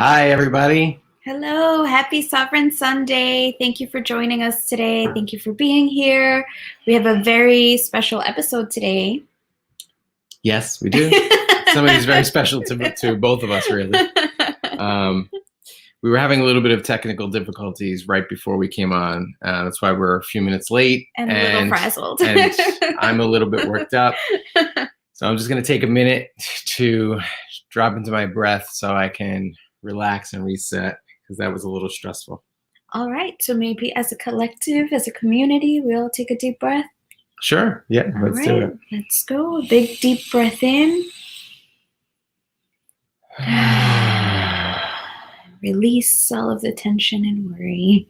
Hi, everybody. Hello, happy Sovereign Sunday. Thank you for joining us today. Thank you for being here. We have a very special episode today. Yes, we do. Somebody's very special to both of us, really. We were having a little bit of technical difficulties right before we came on. That's why we're a few minutes late. And a little frazzled. And I'm a little bit worked up. So I'm just going to take a minute to drop into my breath so I can relax and reset, because that was a little stressful. All right. So maybe as a collective, as a community, we'll take a deep breath. Sure. Yeah, let's do it. Let's go. A big deep breath in. Release all of the tension and worry.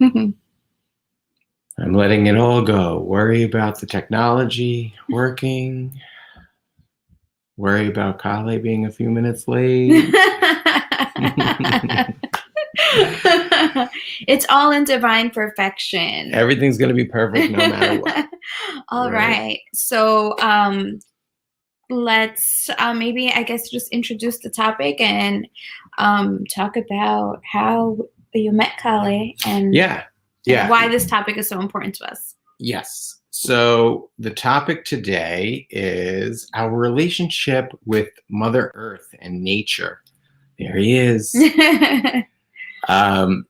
I'm letting it all go. Worry about the technology working. Worry about Kale being a few minutes late. It's all in divine perfection. Everything's going to be perfect no matter what. All right. So let's maybe, I guess, just introduce the topic and talk about how you met Kale and why this topic is so important to us. Yes. So the topic today is our relationship with Mother Earth and nature. There he is. Our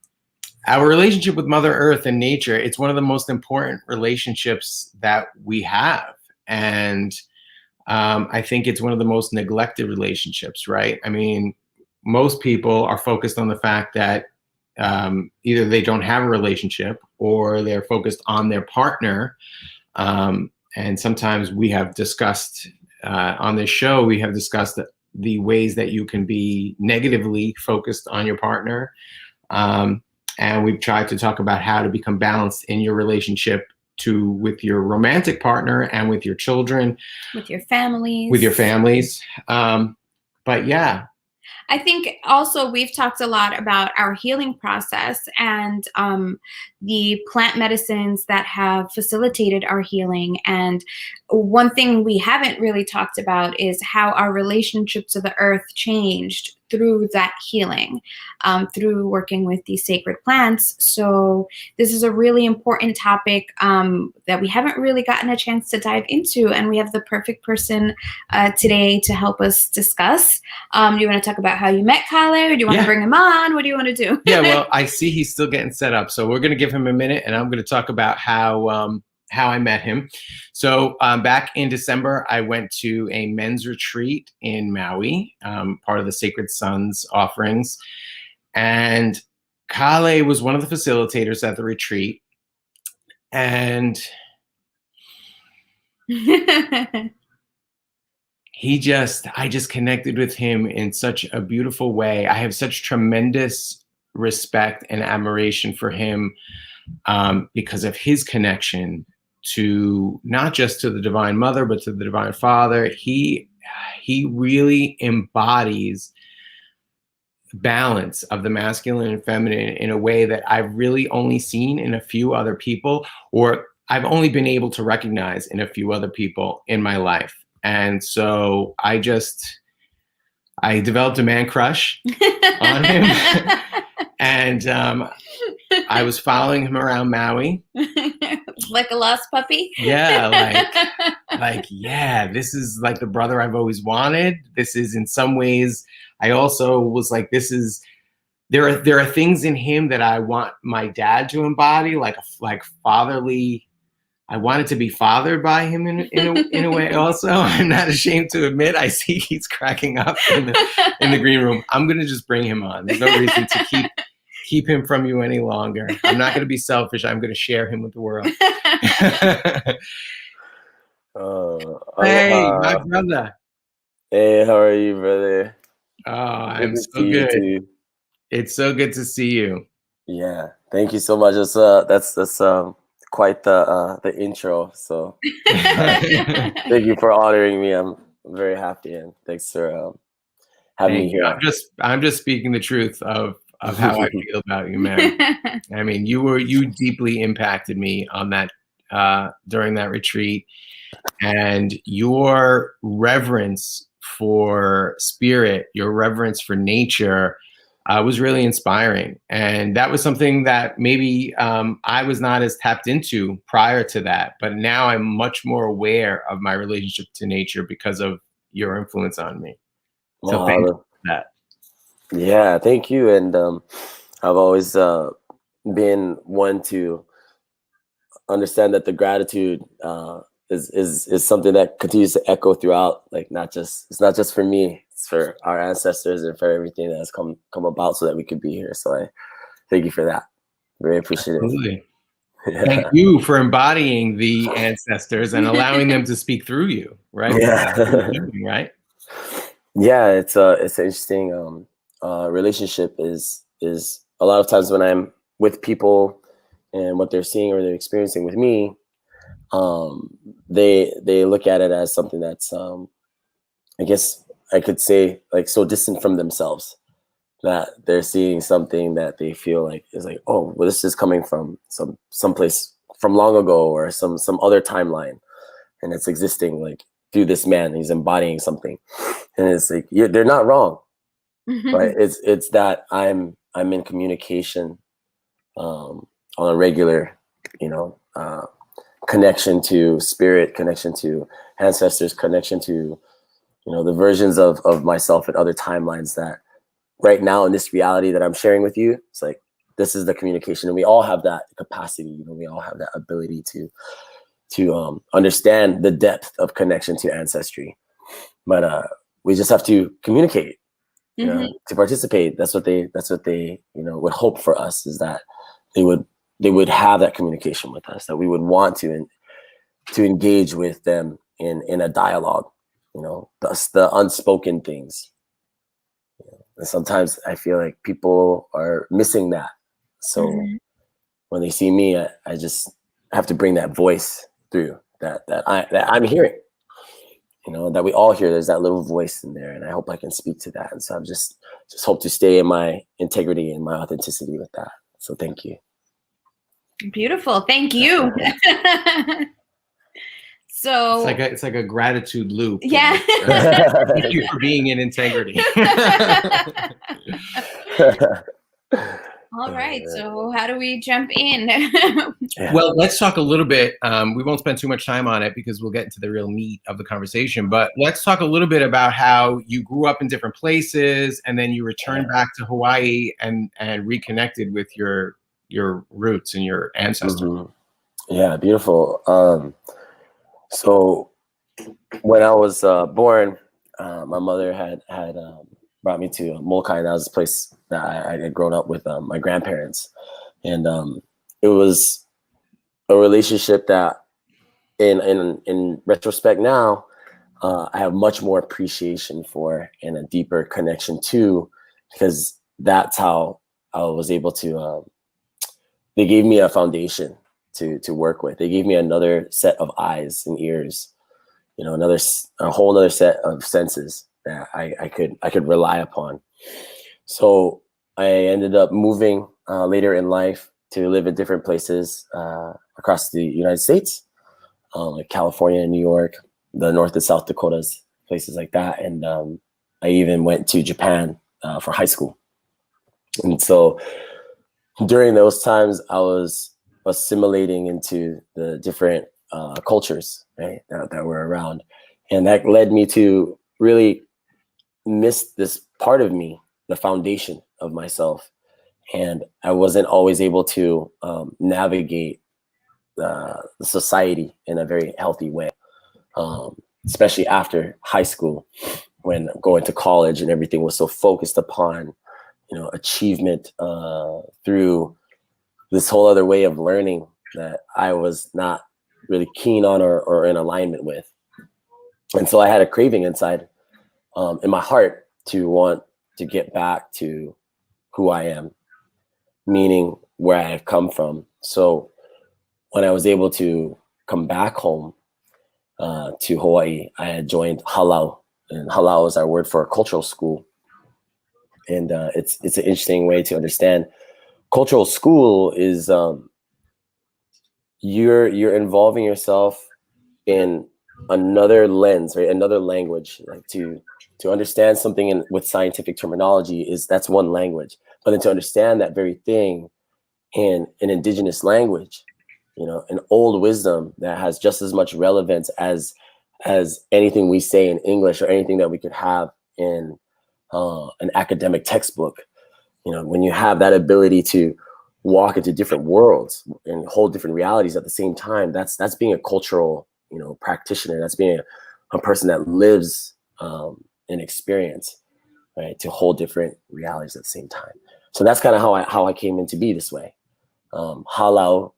relationship with Mother Earth and nature, it's one of the most important relationships that we have. And I think it's one of the most neglected relationships, right? I mean, most people are focused on the fact that either they don't have a relationship or they're focused on their partner. And sometimes we have discussed on this show, we have discussed the ways that you can be negatively focused on your partner. And we've tried to talk about how to become balanced in your relationship with your romantic partner and with your children. With your families. But yeah. I think also we've talked a lot about our healing process and the plant medicines that have facilitated our healing. And one thing we haven't really talked about is how our relationship to the earth changed through that healing, through working with these sacred plants. So this is a really important topic that we haven't really gotten a chance to dive into, and we have the perfect person today to help us discuss. Do you want to talk about how you met Kale, or do you want to bring him on? What do you want to do? Yeah, well, I see he's still getting set up, so we're going to give him a minute, and I'm going to talk about how I met him. So back in December, I went to a men's retreat in Maui, part of the Sacred Sons offerings. And Kale was one of the facilitators at the retreat. And I just connected with him in such a beautiful way. I have such tremendous respect and admiration for him because of his connection to not just to the Divine Mother, but to the Divine Father. He really embodies balance of the masculine and feminine in a way that I've really only seen in a few other people, or I've only been able to recognize in a few other people in my life. And so I developed a man crush on him. And I was following him around Maui. Like a lost puppy? Yeah, yeah, this is like the brother I've always wanted. This is, in some ways, I also was like, there are things in him that I want my dad to embody, like fatherly. I wanted to be fathered by him in a way also. I'm not ashamed to admit. I see he's cracking up in the green room. I'm going to just bring him on. There's no reason to keep him from you any longer. I'm not going to be selfish. I'm going to share him with the world. Hey, my brother. Hey, how are you, brother? Oh, I'm so good. It's so good to see you. Yeah, thank you so much. That's quite the intro. So thank you for honoring me. I'm very happy, and thanks for having me here. I'm just speaking the truth of how I feel about you, man. I mean, you deeply impacted me on that during that retreat, and your reverence for spirit, your reverence for nature was really inspiring. And that was something that maybe I was not as tapped into prior to that. But now I'm much more aware of my relationship to nature because of your influence on me. So thank you for that. Yeah, thank you. And I've always been one to understand that the gratitude is something that continues to echo throughout. Like, it's not just for me; it's for our ancestors and for everything that has come about, so that we could be here. So I thank you for that. Very appreciative. Absolutely. Yeah. Thank you for embodying the ancestors and allowing them to speak through you. Right? Yeah. Doing, right. Yeah, it's an interesting relationship. Is a lot of times when I'm with people and what they're seeing or they're experiencing with me, they look at it as something that's I guess I could say, like, so distant from themselves, that they're seeing something that they feel like is like, oh, well, this is coming from someplace from long ago or some other timeline, and it's existing like through this man. He's embodying something, and it's like, they're not wrong, but it's that I'm in communication on a regular, connection to spirit, connection to ancestors, connection to, the versions of myself at other timelines that right now in this reality that I'm sharing with you, it's like, this is the communication. And we all have that capacity, we all have that ability to understand the depth of connection to ancestry. But we just have to communicate, to participate. That's what they would hope for us, is that they would have that communication with us, that we would want to engage with them in a dialogue, the unspoken things. And sometimes I feel like people are missing that. So when they see me, I just have to bring that voice through that I'm hearing, that we all hear. There's that little voice in there, and I hope I can speak to that. And so I'm just hope to stay in my integrity and my authenticity with that. So thank you. Beautiful. Thank you. So it's like a gratitude loop. Yeah. Thank you for being in integrity. All right. So how do we jump in? Well, let's talk a little bit. We won't spend too much time on it because we'll get into the real meat of the conversation. But let's talk a little bit about how you grew up in different places and then you returned back to Hawaii and reconnected with your roots and your ancestors. Yeah, beautiful. So when I was born, my mother had brought me to Molokai. That was a place that I had grown up with my grandparents. And it was a relationship that in retrospect now, I have much more appreciation for and a deeper connection to, because that's how I was able to, they gave me a foundation to work with. They gave me another set of eyes and ears, a whole other set of senses that I could rely upon. So I ended up moving later in life to live in different places across the United States, like California, New York, the North and South Dakotas, places like that. And I even went to Japan for high school. And so during those times, I was assimilating into the different cultures, right, that were around. And that led me to really miss this part of me, the foundation of myself. And I wasn't always able to navigate the society in a very healthy way, especially after high school, when going to college and everything was so focused upon, achievement through this whole other way of learning that I was not really keen on or in alignment with. And so I had a craving inside in my heart to want to get back to who I am, meaning where I have come from. So when I was able to come back home to Hawaii, I had joined halau, and halau is our word for a cultural school. And it's an interesting way to understand. Cultural school is you're involving yourself in another lens, right? Another language, like to understand something with scientific terminology that's one language, but then to understand that very thing in an indigenous language, an old wisdom that has just as much relevance as anything we say in English or anything that we could have in an academic textbook. When you have that ability to walk into different worlds and hold different realities at the same time, that's being a cultural, practitioner. That's being a person that lives an experience, right? To hold different realities at the same time. So that's kind of how I came into be this way. Halau,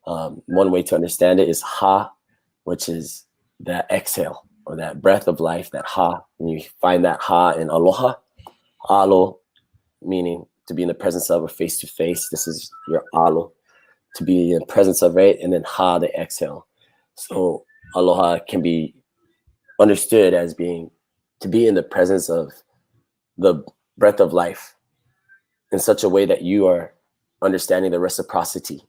one way to understand it is ha, which is that exhale or that breath of life, that ha. And you find that ha in aloha. Alo, meaning to be in the presence of or face to face. This is your alo, to be in the presence of, right? And then ha, the exhale. So aloha can be understood as being to be in the presence of the breath of life in such a way that you are understanding the reciprocity.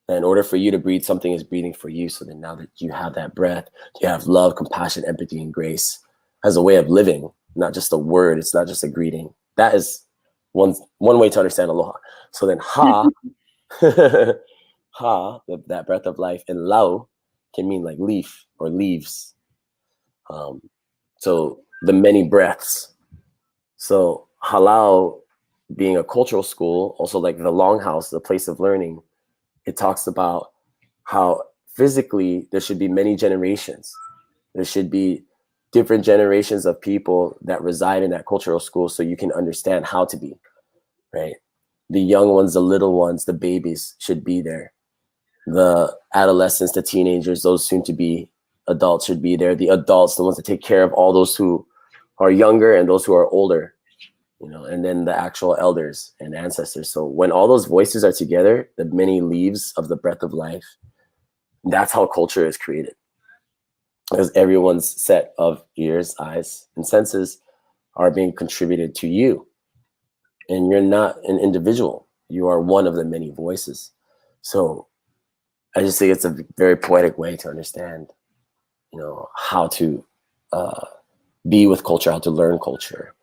And in order for you to breathe, something is breathing for you. So then now that you have that breath, you have love, compassion, empathy, and grace as a way of living, not just a word. It's not just a greeting. That is one way to understand aloha. So then ha, ha, that breath of life, and lau can mean like leaf or leaves. So the many breaths. So halau being a cultural school, also like the longhouse, the place of learning, it talks about how physically there should be many generations. There should be different generations of people that reside in that cultural school so you can understand how to be, right? The young ones, the little ones, the babies should be there. The adolescents, the teenagers, those soon to be adults should be there. The adults, the ones that take care of all those who are younger and those who are older, and then the actual elders and ancestors. So when all those voices are together, the many leaves of the breath of life, that's how culture is created. Because everyone's set of ears, eyes, and senses are being contributed to you. And you're not an individual. You are one of the many voices. So I just think it's a very poetic way to understand, how to be with culture, how to learn culture.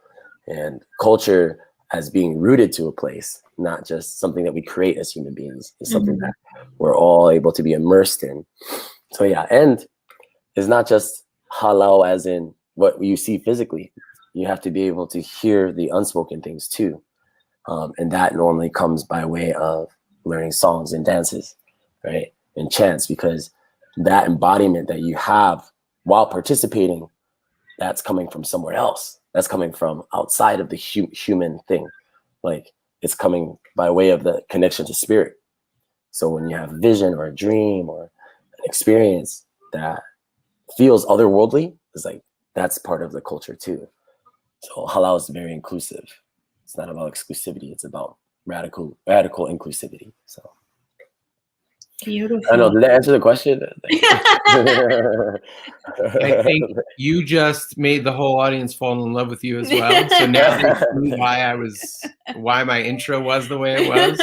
And culture as being rooted to a place, not just something that we create as human beings, is something that we're all able to be immersed in. So yeah, and it's not just halau as in what you see physically. You have to be able to hear the unspoken things too. And that normally comes by way of learning songs and dances, right? And chants, because that embodiment that you have while participating, that's coming from somewhere else. That's coming from outside of the human thing. Like it's coming by way of the connection to spirit. So when you have a vision or a dream or an experience that feels otherworldly, it's like that's part of the culture too. So halau is very inclusive. It's not about exclusivity. It's about radical inclusivity. So beautiful. I don't know. Did that answer the question? I think you just made the whole audience fall in love with you as well. So now they knew why my intro was the way it was.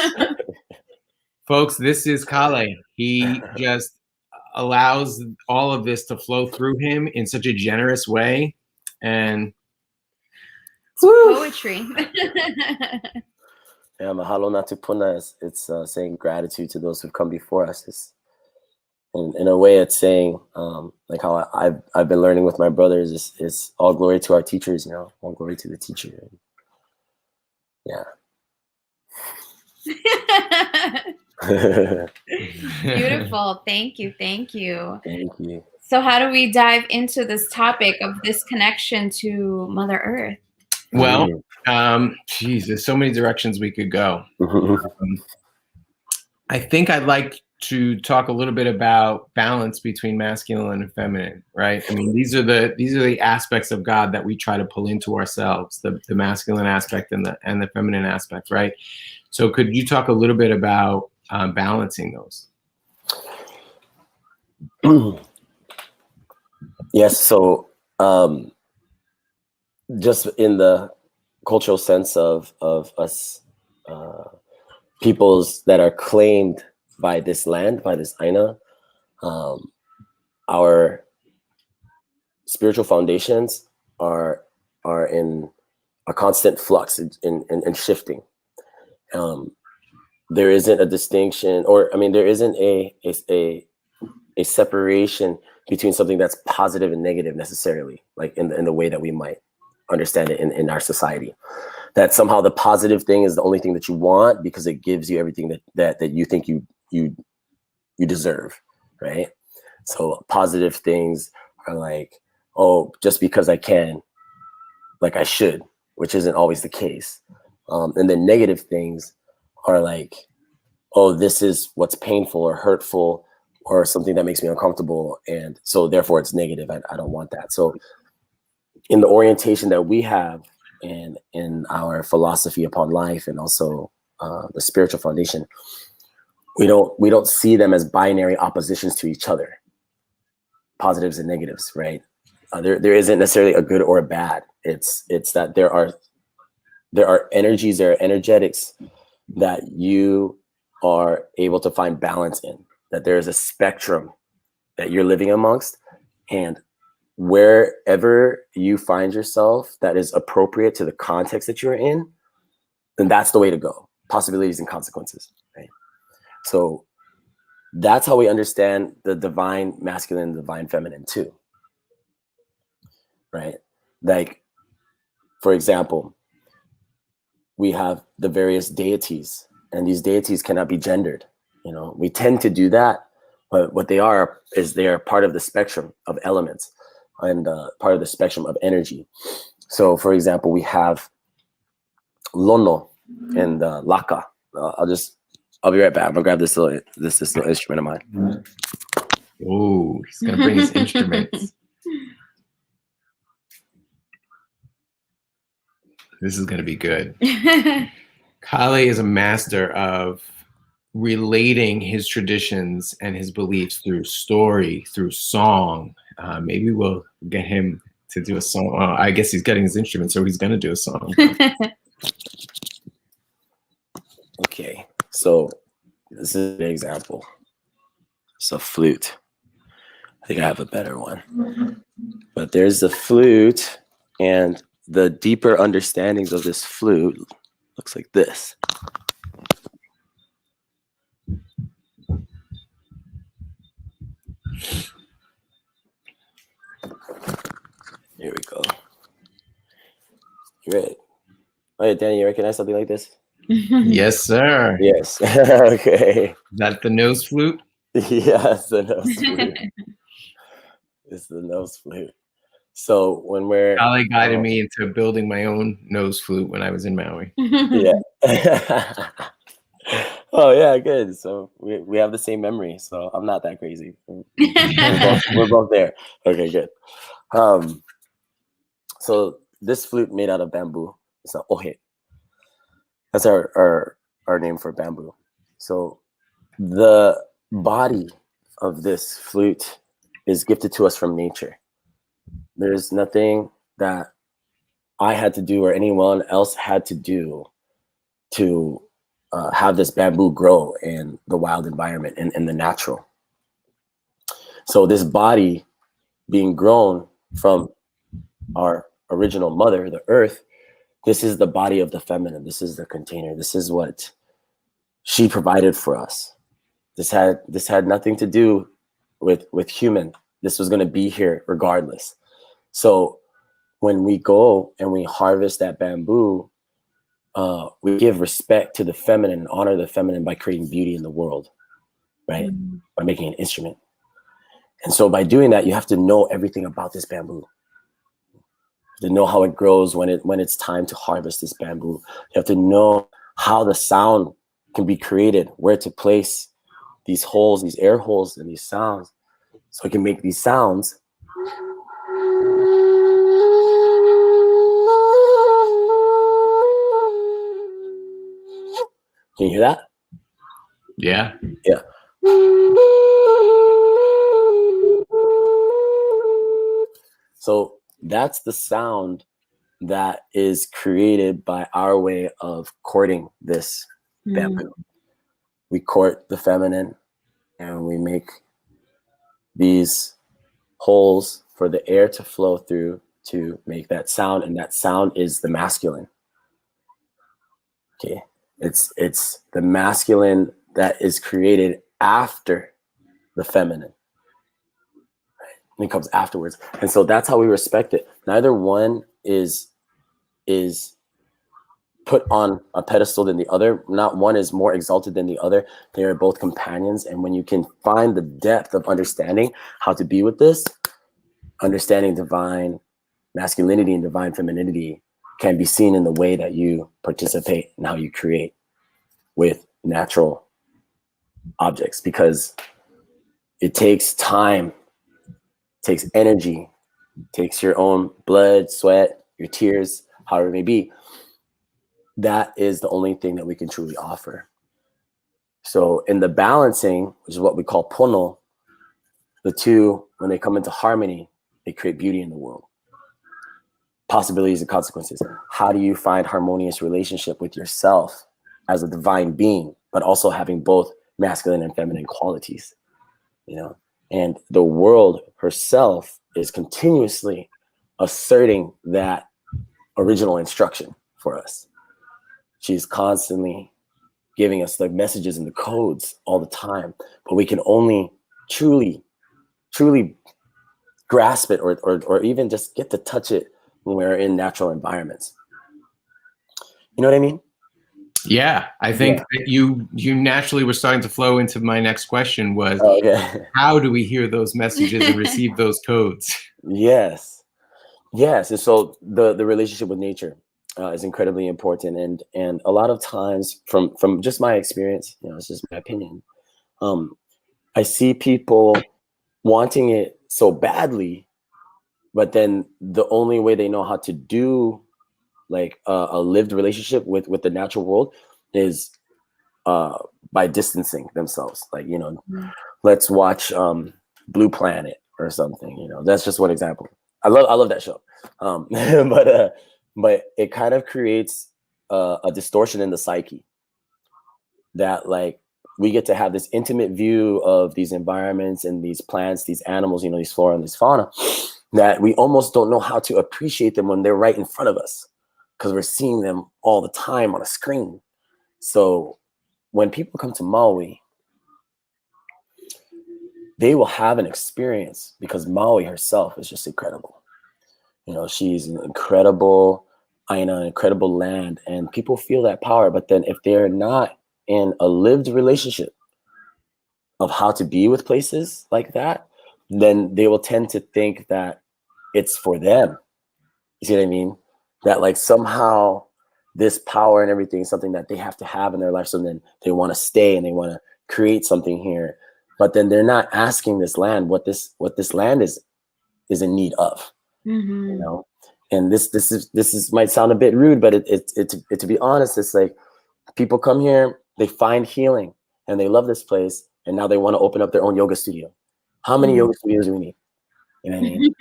Folks, this is Kale. He just allows all of this to flow through him in such a generous way. And poetry. Yeah, mahalo natu puna. It's saying gratitude to those who've come before us. It's, in a way, it's saying like how I've been learning with my brothers. It's all glory to our teachers, all glory to the teacher. Yeah. Beautiful. Thank you. Thank you. So how do we dive into this topic of this connection to Mother Earth? Well, there's so many directions we could go. I think I'd like to talk a little bit about balance between masculine and feminine, right? I mean, these are the aspects of God that we try to pull into ourselves, the masculine aspect and the feminine aspect, right? So could you talk a little bit about balancing those? Yes. So just in the cultural sense of us peoples that are claimed by this land, by this Aina, our spiritual foundations are in a constant flux and shifting. There isn't a distinction, or I mean, there isn't a separation between something that's positive and negative necessarily, like in the way that we might understand it in our society. That somehow the positive thing is the only thing that you want because it gives you everything that you think you deserve, right? So positive things are like, oh, just because I can, like I should, which isn't always the case. And then negative things are like, oh, this is what's painful or hurtful or something that makes me uncomfortable. And so therefore it's negative. I don't want that. So in the orientation that we have and in our philosophy upon life and also the spiritual foundation, we don't see them as binary oppositions to each other, positives and negatives, right? There isn't necessarily a good or a bad. It's that there are energies, there are energetics that you are able to find balance in, that there is a spectrum that you're living amongst, and wherever you find yourself that is appropriate to the context that you're in, then that's the way to go. Possibilities and consequences, right? So that's how we understand the divine masculine and divine feminine too, right? Like, for example, we have the various deities, and these deities cannot be gendered. You know, we tend to do that, but what they are is they are part of the spectrum of elements and part of the spectrum of energy. So, for example, we have Lono and Laka. I'll be right back. I'm gonna grab this little instrument of mine. Oh, he's gonna bring his instruments. This is gonna be good. Kale is a master of relating his traditions and his beliefs through story, through song. Maybe we'll get him to do a song. I guess he's getting his instrument, so he's gonna do a song. Okay, so this is an example. It's a flute. I think I have a better one. But there's the flute, and the deeper understandings of this flute looks like this. Here we go. You ready? Oh yeah, Danny, you recognize something like this? Yes, sir. Yes. Okay. Is that the nose flute? Yes, the nose flute. It's the nose flute. So when we're Kale guided me into building my own nose flute when I was in Maui. Yeah. Oh yeah, good. So we have the same memory. So I'm not that crazy. We're both there. Okay, good. So this flute made out of bamboo. It's an ohe. That's our name for bamboo. So the body of this flute is gifted to us from nature. There's nothing that I had to do or anyone else had to do to have this bamboo grow in the wild environment and in the natural. So this body being grown from our original mother, the earth, this is the body of the feminine. This is the container. This is what she provided for us. This had nothing to do with human. This was going to be here regardless. So when we go and we harvest that bamboo, we give respect to the feminine and honor the feminine by creating beauty in the world, right? By making an instrument. And so by doing that, you have to know everything about this bamboo. To know how it grows when it's time to harvest this bamboo. You have to know how the sound can be created, where to place these holes, these air holes, and these sounds, so it can make these sounds. Can you hear that? Yeah. Yeah. So that's the sound that is created by our way of courting this bamboo. We court the feminine and we make these holes for the air to flow through to make that sound, and that sound is the masculine. Okay, it's the masculine that is created after the feminine. And it comes afterwards, and so that's how we respect it. Neither one is put on a pedestal than the other. Not one is more exalted than the other. They are both companions, and when you can find the depth of understanding how to be with this, understanding divine masculinity and divine femininity can be seen in the way that you participate and how you create with natural objects, because it takes time, takes energy, takes your own blood, sweat, your tears, however it may be. That is the only thing that we can truly offer. So in the balancing, which is what we call pono, the two, when they come into harmony, they create beauty in the world. Possibilities and consequences. How do you find harmonious relationship with yourself as a divine being, but also having both masculine and feminine qualities? You know, and the world herself is continuously asserting that original instruction for us. She's constantly giving us the messages and the codes all the time, but we can only truly grasp it or even just get to touch it when we're in natural environments. You know what I mean? Yeah, I think that you naturally were starting to flow into my next question was, how do we hear those messages and receive those codes? Yes. And so the relationship with nature is incredibly important, and a lot of times from just my experience, you know, it's just my opinion. I see people wanting it so badly, but then the only way they know how to do like a lived relationship with the natural world is by distancing themselves. Like, you know, let's watch Blue Planet or something. You know, that's just one example. I love that show, but it kind of creates a distortion in the psyche that like we get to have this intimate view of these environments and these plants, these animals, you know, these flora and these fauna, that we almost don't know how to appreciate them when they're right in front of us because we're seeing them all the time on a screen. So when people come to Maui, they will have an experience because Maui herself is just incredible. You know, she's an incredible aina, an incredible land, and people feel that power. But then if they're not in a lived relationship of how to be with places like that, then they will tend to think that it's for them. You see what I mean? That like somehow this power and everything is something that they have to have in their life. So then they want to stay and they want to create something here. But then they're not asking this land what this land is in need of. Mm-hmm. You know? And this is might sound a bit rude, but to be honest, it's like people come here, they find healing and they love this place, and now they want to open up their own yoga studio. How many yoga studios do we need? You know what I mean?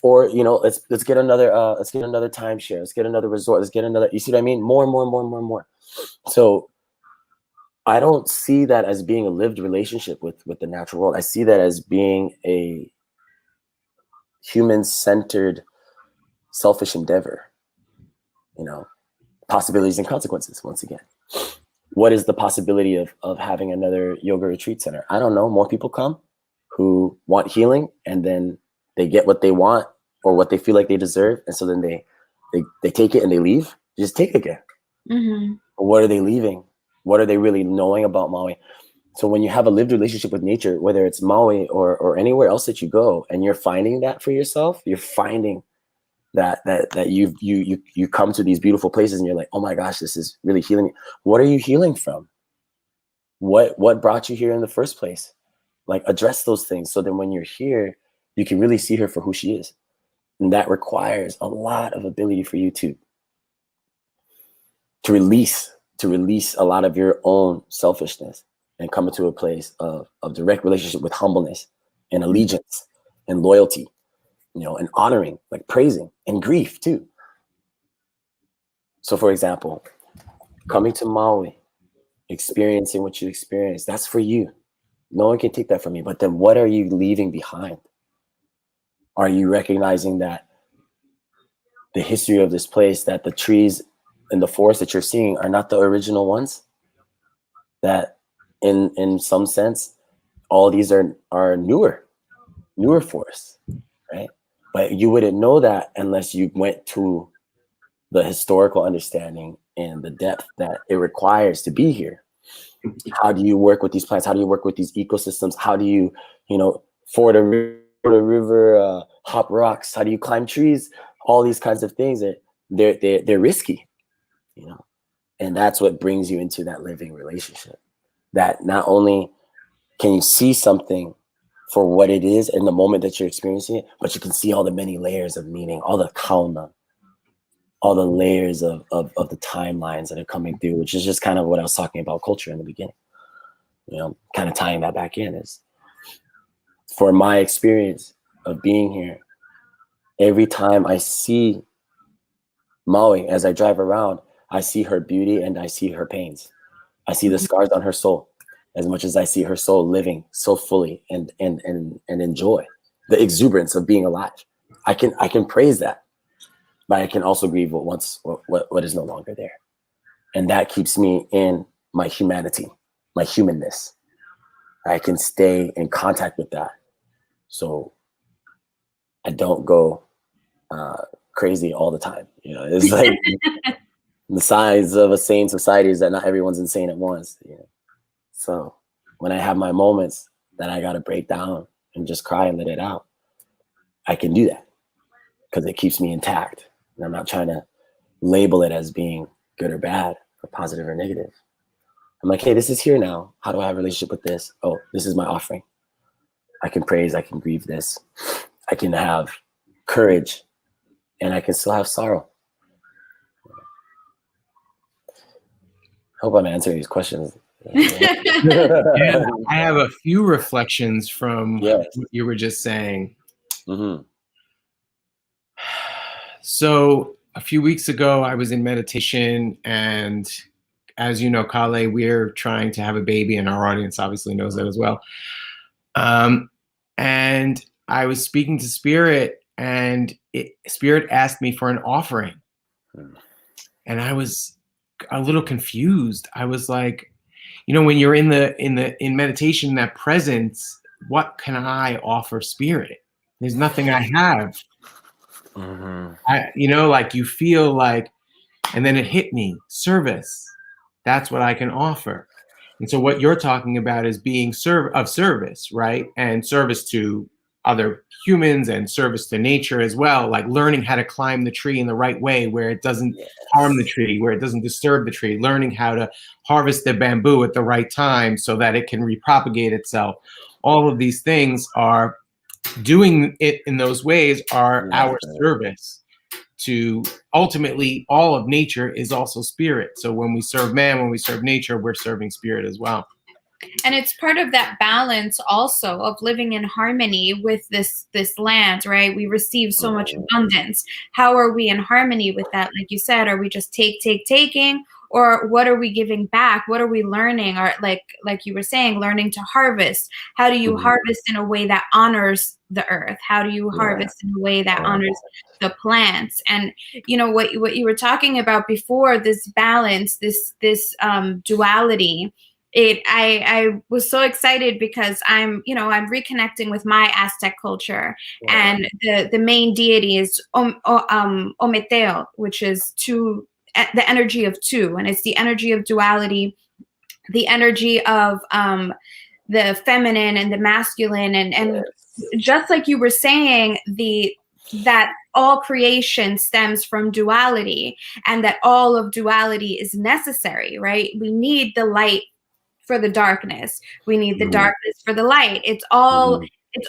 Or you know, let's get another timeshare, let's get another resort, let's get another, you see what I mean? More. So I don't see that as being a lived relationship with the natural world. I see that as being a human-centered, selfish endeavor. You know, possibilities and consequences. Once again, what is the possibility of having another yoga retreat center? I don't know. More people come who want healing, and then they get what they want or what they feel like they deserve, and so then they take it and they leave. Just take it again. Mm-hmm. What are they leaving? What are they really knowing about Maui? So when you have a lived relationship with nature, whether it's Maui or anywhere else that you go, and you're finding that for yourself, you're finding that you come to these beautiful places and you're like, oh my gosh, this is really healing me. What are you healing from? What brought you here in the first place? Like, address those things so then when you're here, you can really see her for who she is. And that requires a lot of ability for you to release a lot of your own selfishness and come into a place of direct relationship with humbleness and allegiance and loyalty, you know, and honoring, like praising and grief too. So for example, coming to Maui, experiencing what you experienced, that's for you. No one can take that from you. But then what are you leaving behind? Are you recognizing that the history of this place, that the trees in the forest that you're seeing are not the original ones? That in some sense, all these are newer forests, right? But you wouldn't know that unless you went to the historical understanding and the depth that it requires to be here. How do you work with these plants? How do you work with these ecosystems? How do you, ford a river, hop rocks? How do you climb trees? All these kinds of things that they're risky, and that's what brings you into that living relationship. That not only can you see something for what it is in the moment that you're experiencing it, but you can see all the many layers of meaning, all the kauna, all the layers of the timelines that are coming through, which is just kind of what I was talking about culture in the beginning. Kind of tying that back in is, for my experience of being here, every time I see Maui, as I drive around, I see her beauty and I see her pains. I see the scars on her soul as much as I see her soul living so fully and enjoy the exuberance of being alive. I can praise that, but I can also grieve what is no longer there. And that keeps me in my humanity, my humanness. I can stay in contact with that. So I don't go crazy all the time. It's like the signs of a sane society is that not everyone's insane at once. So when I have my moments that I got to break down and just cry and let it out, I can do that because it keeps me intact. And I'm not trying to label it as being good or bad or positive or negative. I'm like, hey, this is here now. How do I have a relationship with this? Oh, this is my offering. I can praise, I can grieve this. I can have courage and I can still have sorrow. I hope I'm answering these questions. Yeah, I have a few reflections from Yes. what you were just saying. Mm-hmm. So a few weeks ago, I was in meditation, and as you know, Kale, we're trying to have a baby, and our audience obviously knows that as well. And I was speaking to Spirit, and Spirit asked me for an offering, and I was a little confused. I was like, when you're in meditation, that presence, what can I offer Spirit? There's nothing I have. Mm-hmm. Like you feel like, and then it hit me, service. That's what I can offer. And so what you're talking about is being of service, right? And service to other humans and service to nature as well, like learning how to climb the tree in the right way where it doesn't harm the tree, where it doesn't disturb the tree, learning how to harvest the bamboo at the right time so that it can repropagate itself. All of these things are doing it in those ways are our service to ultimately all of nature is also spirit. So when we serve man, when we serve nature, we're serving spirit as well. And it's part of that balance also of living in harmony with this land, right? We receive so much abundance. How are we in harmony with that? Like you said, are we just taking? Or what are we giving back? What are we learning? Or like you were saying, learning to harvest. How do you harvest in a way that honors the earth? How do you harvest in a way that honors the plants? And what you were talking about before, this balance, this duality. I was so excited because I'm reconnecting with my Aztec culture, and the main deity is Ometeo, which is two. The energy of two, and it's the energy of duality, the energy of the feminine and the masculine, and just like you were saying, that all creation stems from duality, and that all of duality is necessary, right? We need the light for the darkness, we need the darkness for the light. It's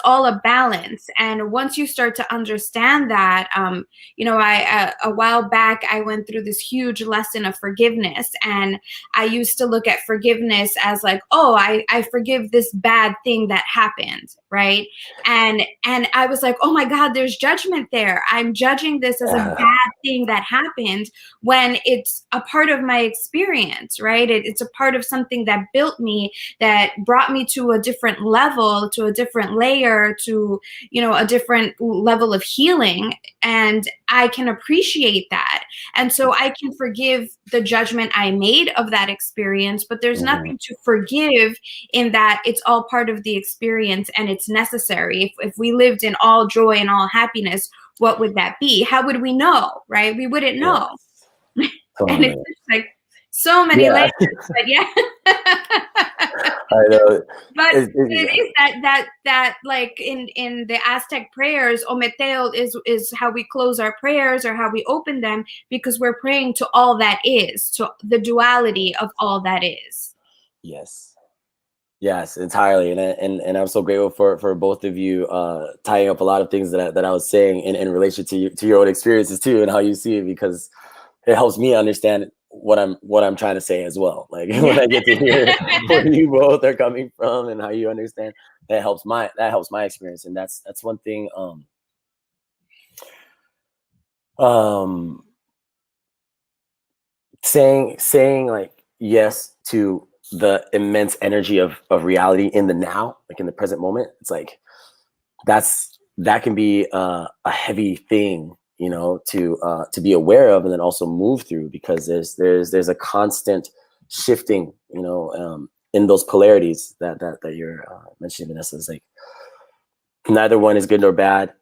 all a balance. And once you start to understand that, I a while back I went through this huge lesson of forgiveness, and I used to look at forgiveness as like, oh, I forgive this bad thing that happened, right? And I was like, oh my God, there's judgment there. I'm judging this as a bad thing that happened, when it's a part of my experience, right? It's a part of something that built me, that brought me to a different level, to a different layer layer to, you know, a different level of healing, and I can appreciate that. And so I can forgive the judgment I made of that experience, but there's nothing to forgive in that it's all part of the experience and it's necessary. If we lived in all joy and all happiness, what would that be? How would we know, right? We wouldn't know. And it's just like so many layers, but yeah. I know. But it is that like in the Aztec prayers, Ometeo is how we close our prayers or how we open them, because we're praying to all that is, to the duality of all that is. Yes, entirely. And I'm so grateful for both of you tying up a lot of things that I was saying in relation to your own experiences too, and how you see it, because it helps me understand what I'm trying to say as well. Like when I get to hear where you both are coming from and how you understand, that helps my experience. And that's one thing saying like yes to the immense energy of reality in the now, like in the present moment. It's like that can be a heavy thing, you know, to be aware of, and then also move through, because there's a constant shifting, you know, in those polarities that you're mentioning, Vanessa. Is like neither one is good nor bad,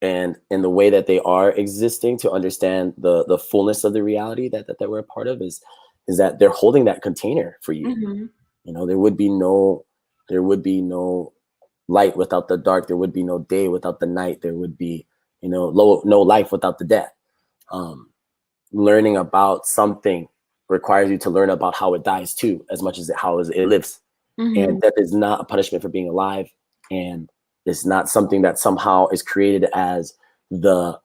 and in the way that they are existing, to understand the fullness of the reality that we're a part of is that they're holding that container for you. You know, there would be no light without the dark. There would be no day without the night. There would be, you know, no life without the death. Learning about something requires you to learn about how it dies too, as much as how it lives. And death is not a punishment for being alive, and it's not something that somehow is created as the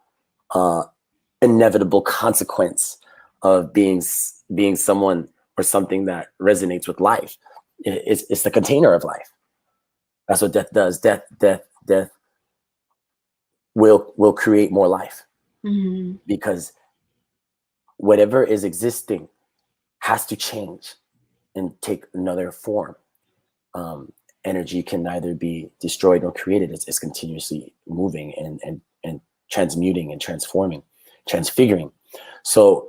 inevitable consequence of being someone or something that resonates with life. It's the container of life. That's what death does. Death will create more life, because whatever is existing has to change and take another form. Energy can neither be destroyed nor created. It's continuously moving and transmuting and transforming, transfiguring. So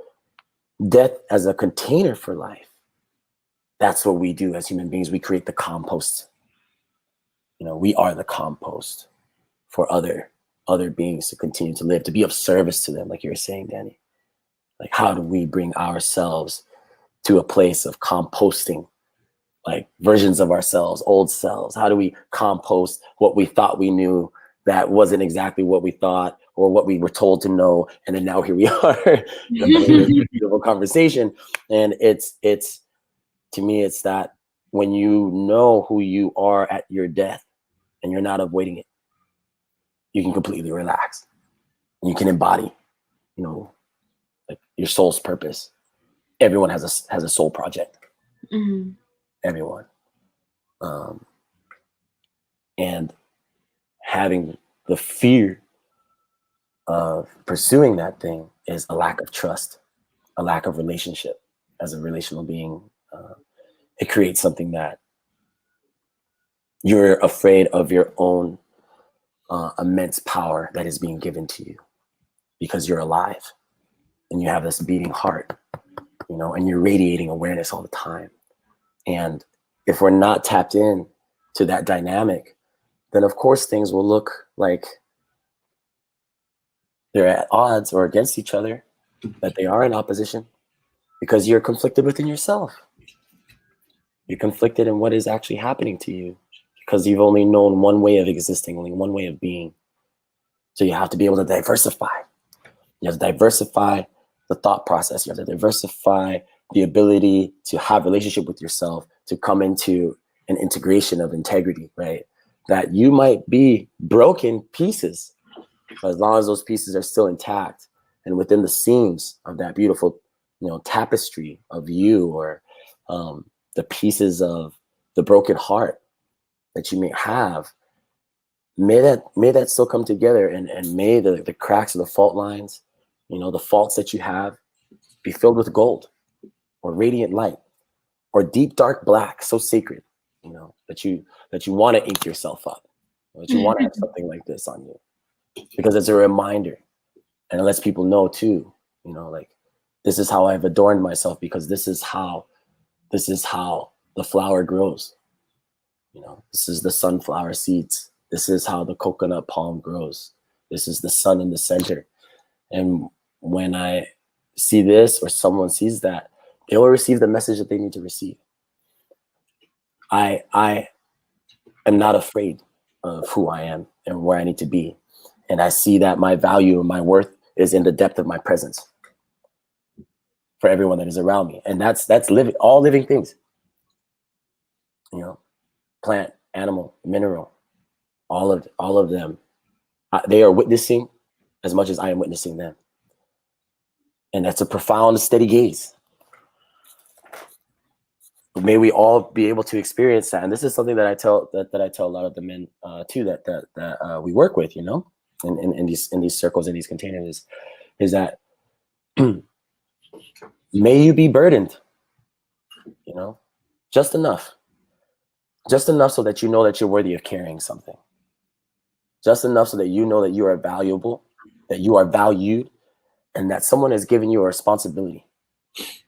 death as a container for life, that's what we do as human beings. We create the compost. You know, we are the compost for other beings to continue to live, to be of service to them, like you were saying, Danny. Like, how do we bring ourselves to a place of composting, like versions of ourselves, old selves? How do we compost what we thought we knew that wasn't exactly what we thought or what we were told to know? And then now here we are, having this beautiful conversation. And it's to me, it's that when you know who you are at your death and you're not avoiding it, you can completely relax. And you can embody, you know, like your soul's purpose. Everyone has a soul project. Everyone. And having the fear of pursuing that thing is a lack of trust, a lack of relationship. As a relational being, it creates something that you're afraid of your own immense power that is being given to you, because you're alive and you have this beating heart, you know, and you're radiating awareness all the time. And if we're not tapped in to that dynamic, then of course things will look like they're at odds or against each other, that they are in opposition, because you're conflicted within yourself. You're conflicted in what is actually happening to you, because you've only known one way of existing, only one way of being. So you have to be able to diversify. You have to diversify the thought process. You have to diversify the ability to have relationship with yourself, to come into an integration of integrity, right? That you might be broken pieces, but as long as those pieces are still intact and within the seams of that beautiful, you know, tapestry of you, or the pieces of the broken heart that you may have, may that still come together, and may the cracks and the fault lines, you know, the faults that you have, be filled with gold or radiant light or deep dark black, so sacred, you know, that you want to ink yourself up. That you want to have something like this on you, because it's a reminder, and it lets people know too, you know, like, this is how I've adorned myself, because this is how the flower grows. You know, this is the sunflower seeds. This is how the coconut palm grows. This is the sun in the center. And when I see this, or someone sees that, they will receive the message that they need to receive. I am not afraid of who I am and where I need to be. And I see that my value and my worth is in the depth of my presence for everyone that is around me. And that's living, all living things, you know, plant, animal, mineral, all of them. They are witnessing as much as I am witnessing them. And that's a profound, steady gaze. But may we all be able to experience that. And this is something that I tell a lot of the men too, that we work with, you know, in these circles, in these containers, is that may you be burdened, you know, just enough so that you know that you're worthy of carrying something. Just enough so that you know that you are valuable, that you are valued, and that someone has given you a responsibility,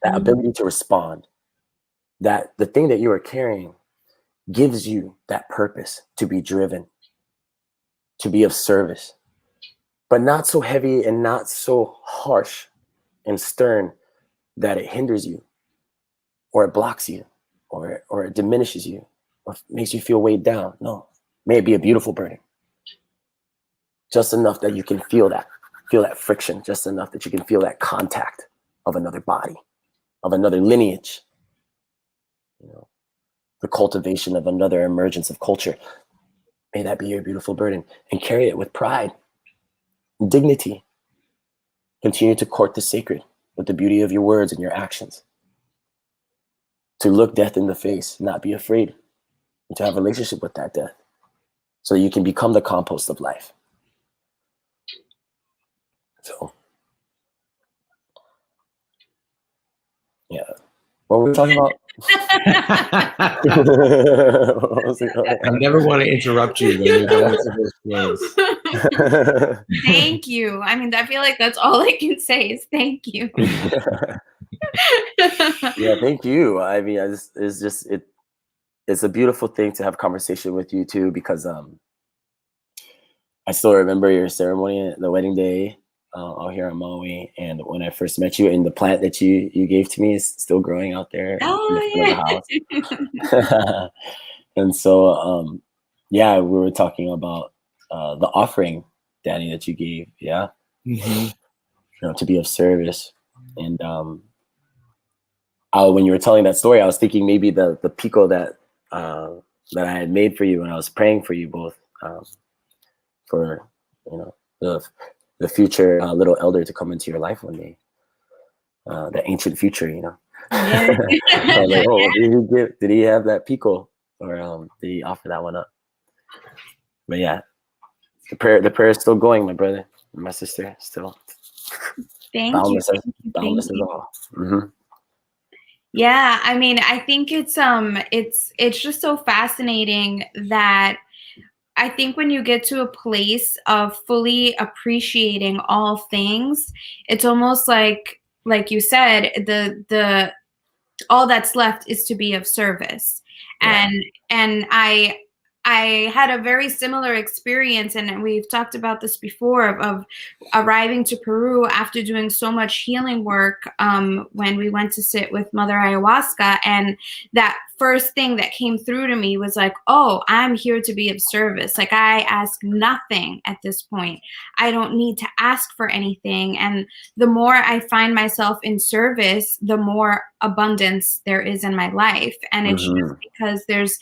that ability to respond, that the thing that you are carrying gives you that purpose to be driven, to be of service, but not so heavy and not so harsh and stern that it hinders you, or it blocks you, or it diminishes you, or makes you feel weighed down. No, may it be a beautiful burden. Just enough that you can feel that friction, just enough that you can feel that contact of another body, of another lineage, you know, the cultivation of another emergence of culture. May that be your beautiful burden, and carry it with pride, dignity. Continue to court the sacred with the beauty of your words and your actions. To look death in the face, not be afraid, and to have a relationship with that death, so you can become the compost of life. So, yeah. What were we talking about? I never want to interrupt you when you're going to those flows. Thank you. I mean, I feel like that's all I can say is thank you. Yeah, thank you. I mean, it's a beautiful thing to have conversation with you too, because I still remember your ceremony, the wedding day out here on Maui, and when I first met you, and the plant that you gave to me is still growing out there in the front of the house. And so yeah, we were talking about the offering, Danny, that you gave, yeah, you know, to be of service. And when you were telling that story, I was thinking maybe the pico that I had made for you when I was praying for you both, for, you know, the future little elder to come into your life one day, the ancient future, you know. Yeah. I was like, oh, did he have that pico, or did he offer that one up? But yeah, the prayer is still going, my brother, my sister, still. Thank boundless you. Boundless as all. Mm-hmm. Yeah, I mean, I think it's just so fascinating that I think when you get to a place of fully appreciating all things, it's almost like you said, the all that's left is to be of service. Yeah. And I had a very similar experience, and we've talked about this before, of arriving to Peru after doing so much healing work when we went to sit with Mother Ayahuasca. And that first thing that came through to me was like, oh, I'm here to be of service. Like, I ask nothing at this point. I don't need to ask for anything. And the more I find myself in service, the more abundance there is in my life. And it's just because there's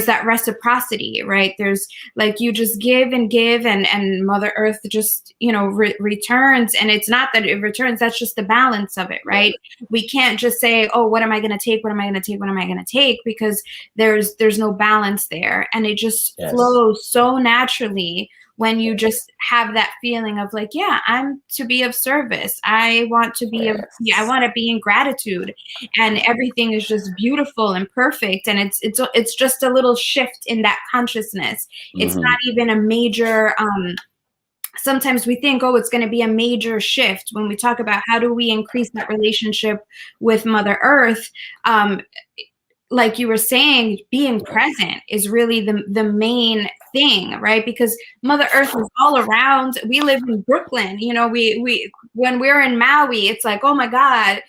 that reciprocity, right? There's like, you just give and give, and Mother Earth just, you know, returns. And it's not that it returns, that's just the balance of it, right? We can't just say, oh, what am I going to take? What am I going to take? What am I going to take? Because there's no balance there. And it just flows so naturally when you just have that feeling of like, yeah, I'm to be of service. I want to be I want to be in gratitude, and everything is just beautiful and perfect. And it's just a little shift in that consciousness. It's not even a major, sometimes we think, oh, it's going to be a major shift when we talk about how do we increase that relationship with Mother Earth. Like you were saying, being present is really the main thing, right? Because Mother Earth is all around. We live in Brooklyn, you know, we when we're in Maui, it's like, oh my God,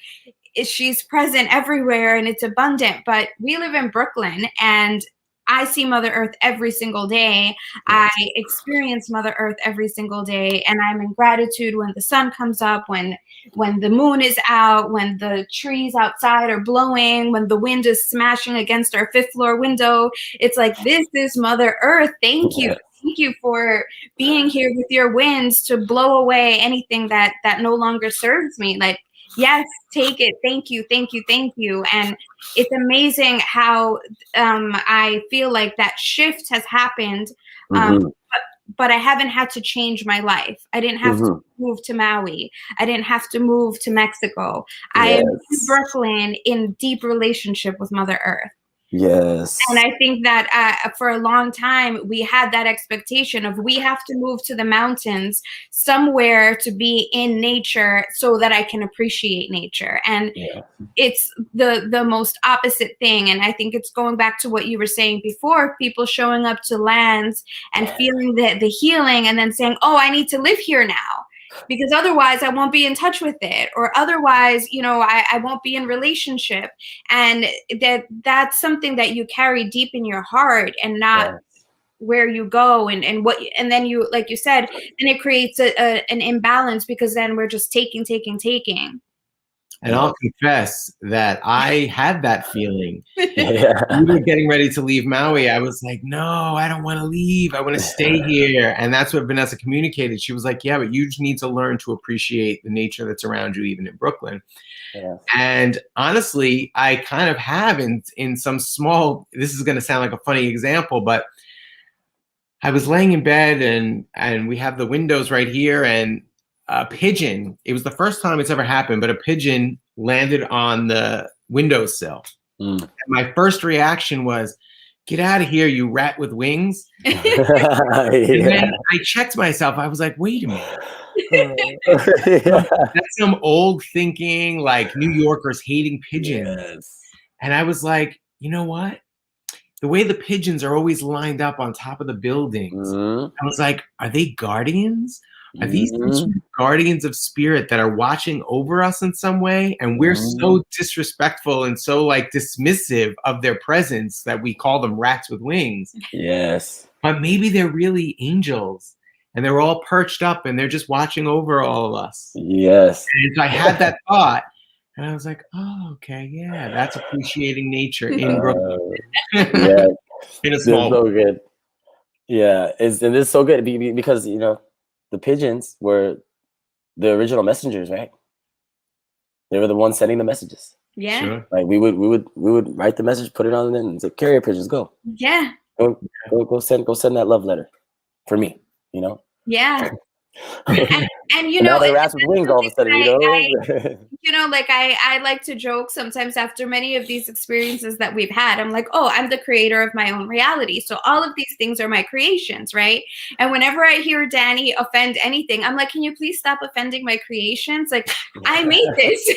she's present everywhere and it's abundant. But we live in Brooklyn, and I see Mother Earth every single day. I experience Mother Earth every single day, and I'm in gratitude when the sun comes up, when the moon is out, when the trees outside are blowing, when the wind is smashing against our 5th floor window. It's like, this is Mother Earth. Thank you. Thank you for being here with your winds to blow away anything that no longer serves me. Like, yes, take it. Thank you. Thank you. Thank you. And it's amazing how I feel like that shift has happened. But I haven't had to change my life. I didn't have to move to Maui. I didn't have to move to Mexico. I am in Brooklyn in deep relationship with Mother Earth. Yes. And I think that for a long time, we had that expectation of, we have to move to the mountains somewhere to be in nature so that I can appreciate nature. And it's the most opposite thing. And I think it's going back to what you were saying before, people showing up to lands and feeling the healing and then saying, oh, I need to live here now, because otherwise I won't be in touch with it, or otherwise, you know, I won't be in relationship. And that's something that you carry deep in your heart, and not where you go and then you, like you said, and it creates an imbalance, because then we're just taking. And I'll confess that I had that feeling. We were getting ready to leave Maui. I was like, no, I don't want to leave. I want to stay here. And that's what Vanessa communicated. She was like, yeah, but you need to learn to appreciate the nature that's around you, even in Brooklyn. And honestly, I kind of have in some small, this is going to sound like a funny example, but I was laying in bed and we have the windows right here, and a pigeon, it was the first time it's ever happened, but a pigeon landed on the windowsill. And my first reaction was, get out of here, you rat with wings. And then I checked myself. I was like, wait a minute. That's some old thinking, like New Yorkers hating pigeons. And I was like, you know what? The way the pigeons are always lined up on top of the buildings, I was like, are they guardians? Are these guardians of spirit that are watching over us in some way? And we're so disrespectful and so like dismissive of their presence that we call them rats with wings. But maybe they're really angels, and they're all perched up and they're just watching over all of us. And so I had that thought, and I was like, oh, okay, yeah, that's appreciating nature in Brooklyn. In a small so good. It's so good because, you know, the pigeons were the original messengers, right? They were the ones sending the messages. Like we would write the message, put it on them, and say, carrier pigeons, go. Go send that love letter for me, you know? And you know, now they rats with wings all of a sudden, you know? You know, like I like to joke sometimes after many of these experiences that we've had. I'm like, oh, I'm the creator of my own reality. So all of these things are my creations, right? And whenever I hear Danny offend anything, I'm like, can you please stop offending my creations? Like, I made this.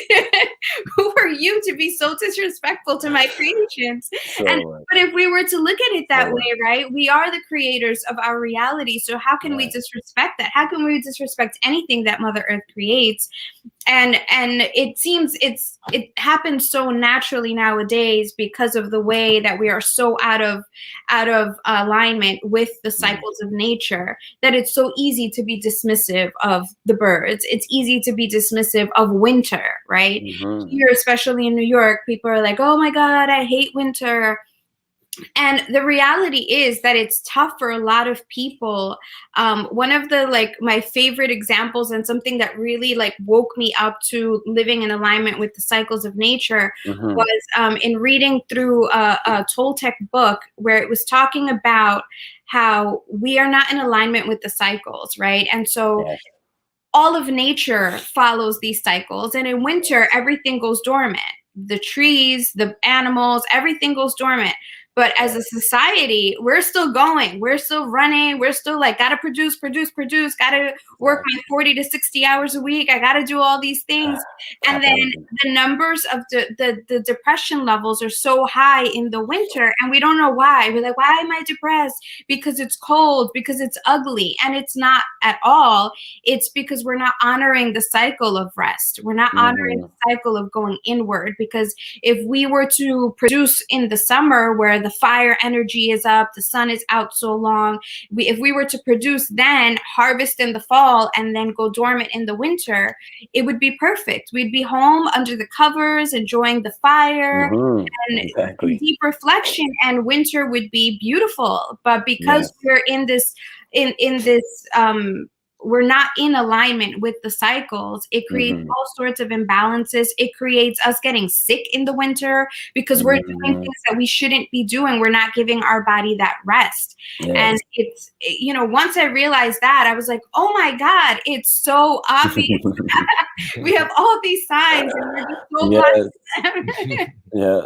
Who are you to be so disrespectful to my creations? But if we were to look at it that way, right? We are the creators of our reality. So how can we disrespect that? How can we disrespect anything that Mother Earth creates? And it seems it happens so naturally nowadays because of the way that we are so out of alignment with the cycles of nature, that it's so easy to be dismissive of the birds. It's easy to be dismissive of winter, right? Here, especially in New York, people are like, oh my God, I hate winter. And the reality is that it's tough for a lot of people. One of the my favorite examples, and something that really woke me up to living in alignment with the cycles of nature, was in reading through a Toltec book where it was talking about how we are not in alignment with the cycles, right? And so Yeah. all of nature follows these cycles. And in winter, everything goes dormant. The trees, the animals, everything goes dormant. But as a society, we're still going. We're still running. We're still like, gotta produce, gotta work on 40 to 60 hours a week. I gotta do all these things. And then the numbers of the depression levels are so high in the winter, and we don't know why. We're like, why am I depressed? Because it's cold, because it's ugly. And it's not at all. It's because we're not honoring the cycle of rest. We're not honoring the cycle of going inward. Because if we were to produce in the summer where the fire energy is up, the sun is out so long, if we were to produce then, harvest in the fall, and then go dormant in the winter, it would be perfect. We'd be home under the covers, enjoying the fire and deep reflection, and winter would be beautiful. But because we're in this, we're not in alignment with the cycles, it creates all sorts of imbalances. It creates us getting sick in the winter because we're doing things that we shouldn't be doing. We're not giving our body that rest. And it's, you know, once I realized that, I was like, oh my God, it's so obvious. We have all these signs and we're just so blessed. Yeah.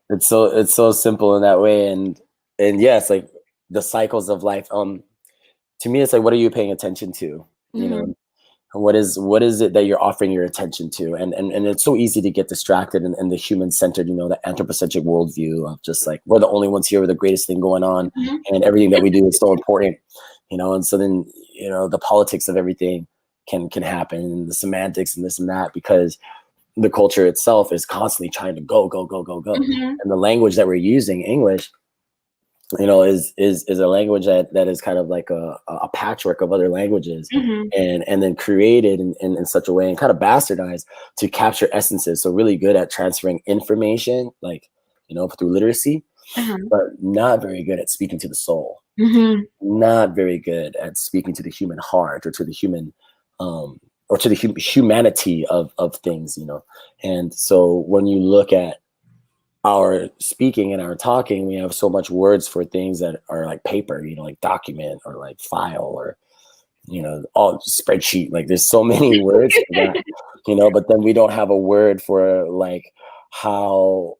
It's so simple in that way. And yes, like the cycles of life. To me, it's like, what are you paying attention to? You know, what is it that you're offering your attention to? And it's so easy to get distracted in the human-centered, you know, the anthropocentric worldview of just like, we're the only ones here with the greatest thing going on, and everything that we do is so important, you know. And so then, you know, the politics of everything can happen, and the semantics and this and that, because the culture itself is constantly trying to go. And the language that we're using, English, you know, is a language that is kind of like a patchwork of other languages, and then created in such a way and kind of bastardized to capture essences. So really good at transferring information, like, you know, through literacy, but not very good at speaking to the soul. Not very good at speaking to the human heart, or to the human, or to the humanity of things, you know. And so when you look at our speaking and our talking, we have so much words for things that are like paper, you know, like document or like file, or, you know, all spreadsheet. Like there's so many words for that, you know, but then we don't have a word for like how,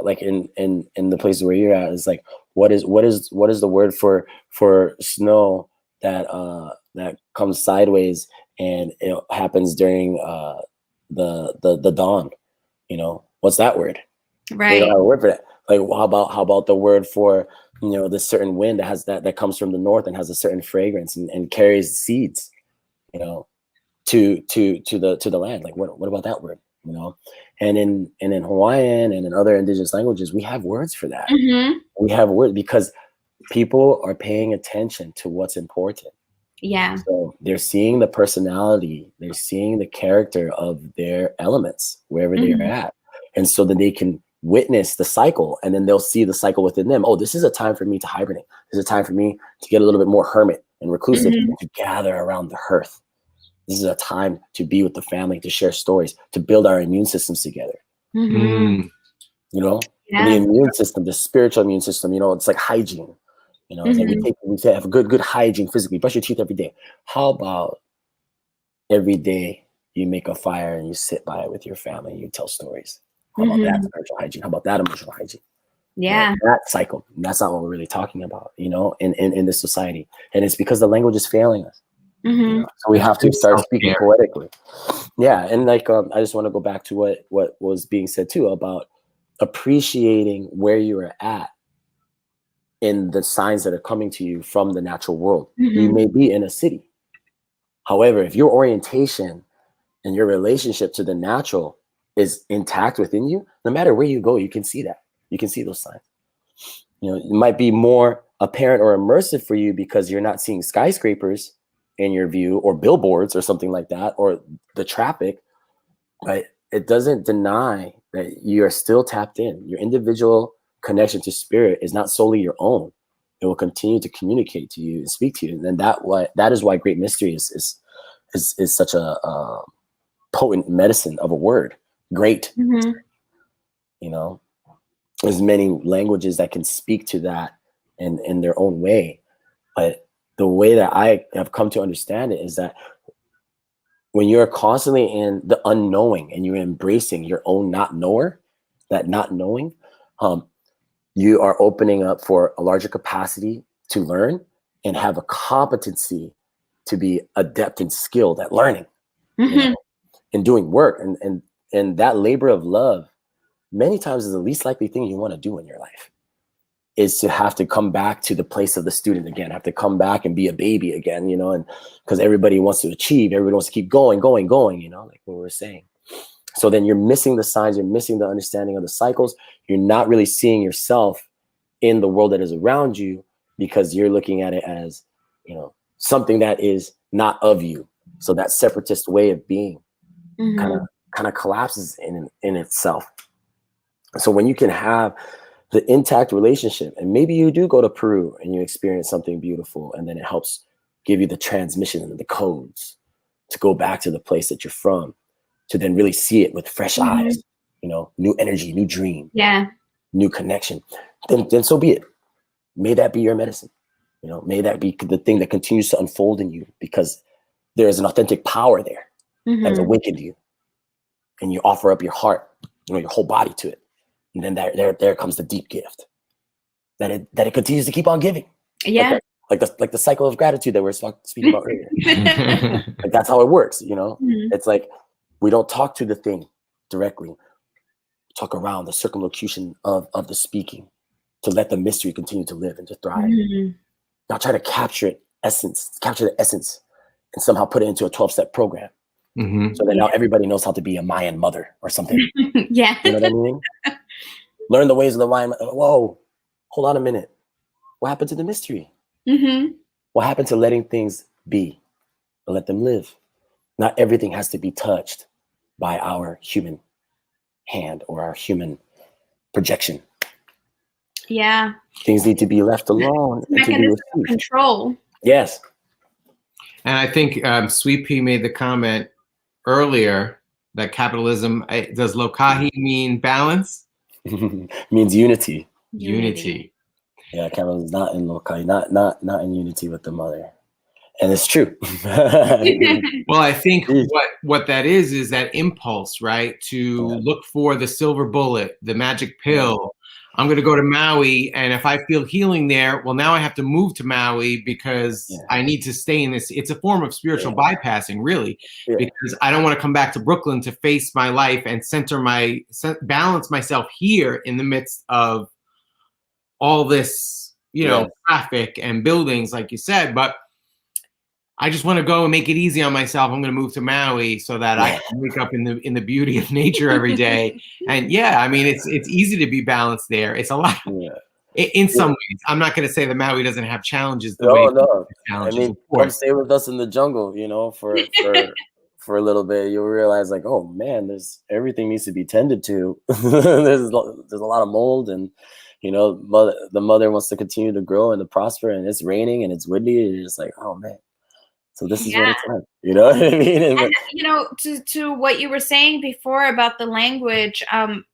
like in the places where you're at, is like, what is the word for snow that comes sideways and it happens during the dawn? You know, what's that word? Right. We don't have a word for that. Like, how about the word for, you know, this certain wind that has that comes from the north and has a certain fragrance and carries seeds, you know, to the land. Like, what about that word? You know, and in Hawaiian and in other indigenous languages, we have words for that. We have words because people are paying attention to what's important. Yeah. So they're seeing the personality, they're seeing the character of their elements wherever they're at. And so that they can witness the cycle, and then they'll see the cycle within them. Oh, this is a time for me to hibernate. This is a time for me to get a little bit more hermit and reclusive, and to gather around the hearth. This is a time to be with the family, to share stories, to build our immune systems together. You know, the immune system, the spiritual immune system, you know, it's like hygiene. You know, it's like we say have a good hygiene physically, brush your teeth every day. How about every day you make a fire and you sit by it with your family and you tell stories? How about that spiritual hygiene? How about that emotional hygiene? Yeah. You know, that cycle. That's not what we're really talking about, you know, in this society. And it's because the language is failing us. You know? So we have to start speaking poetically. Yeah. And like, I just want to go back to what was being said too about appreciating where you are at in the signs that are coming to you from the natural world. You may be in a city. However, if your orientation and your relationship to the natural is intact within you, no matter where you go, you can see that. You can see those signs. You know, it might be more apparent or immersive for you because you're not seeing skyscrapers in your view, or billboards or something like that, or the traffic, but it doesn't deny that you are still tapped in. Your individual connection to spirit is not solely your own. It will continue to communicate to you and speak to you. And then that is why great mystery is such a potent medicine of a word. Great. You know, there's many languages that can speak to that in their own way. But the way that I have come to understand it is that when you're constantly in the unknowing and you're embracing your own not knower, that not knowing, you are opening up for a larger capacity to learn and have a competency to be adept and skilled at learning, you know, and doing work. And that labor of love many times is the least likely thing you want to do in your life, is to have to come back to the place of the student again, have to come back and be a baby again, you know, and because everybody wants to achieve, everybody wants to keep going, you know, like what we were saying. So then you're missing the signs, you're missing the understanding of the cycles. You're not really seeing yourself in the world that is around you, because you're looking at it as, you know, something that is not of you. So that separatist way of being kind of collapses in itself. So when you can have the intact relationship, and maybe you do go to Peru and you experience something beautiful, and then it helps give you the transmission and the codes to go back to the place that you're from, to then really see it with fresh eyes, you know, new energy, new dream, new connection, then so be it. May that be your medicine. You know, may that be the thing that continues to unfold in you, because there is an authentic power there that's awakened you, and you offer up your heart, you know, your whole body to it. And then there comes the deep gift that it continues to keep on giving. Yeah. Like the cycle of gratitude that we were speaking about earlier. Like that's how it works, you know? It's like we don't talk to the thing directly. We talk around the circumlocution of the speaking, to let the mystery continue to live and to thrive. Now try to capture the essence, and somehow put it into a 12-step program. So that now everybody knows how to be a Mayan mother or something. You know what I mean? Learn the ways of the Mayan. Whoa, hold on a minute. What happened to the mystery? What happened to letting things be? Let them live. Not everything has to be touched by our human hand or our human projection. Yeah. Things need to be left alone. Mechanism of control. Yes. And I think Sweet Pea made the comment earlier that capitalism, does Lokahi mean balance? Means unity. Unity. Yeah, capitalism is not in Lokahi, not in unity with the mother. And it's true. Well, I think what that is that impulse, right? To look for the silver bullet, the magic pill. I'm going to go to Maui, and if I feel healing there, well, now I have to move to Maui because I need to stay in this. It's a form of spiritual bypassing, really, because I don't want to come back to Brooklyn to face my life and balance myself here in the midst of all this, you know, traffic and buildings, like you said. But I just want to go and make it easy on myself. I'm going to move to Maui so that I can wake up in the beauty of nature every day. And I mean, it's easy to be balanced there. It's a lot in some ways. I'm not going to say that Maui doesn't have challenges. No. I mean, come stay with us in the jungle, you know, for a little bit. You'll realize, like, oh man, everything needs to be tended to. there's a lot of mold, and you know, the mother wants to continue to grow and to prosper, and it's raining and it's windy, and you're just like, oh man. So this is what it's like, you know what I mean? And you know, to what you were saying before about the language,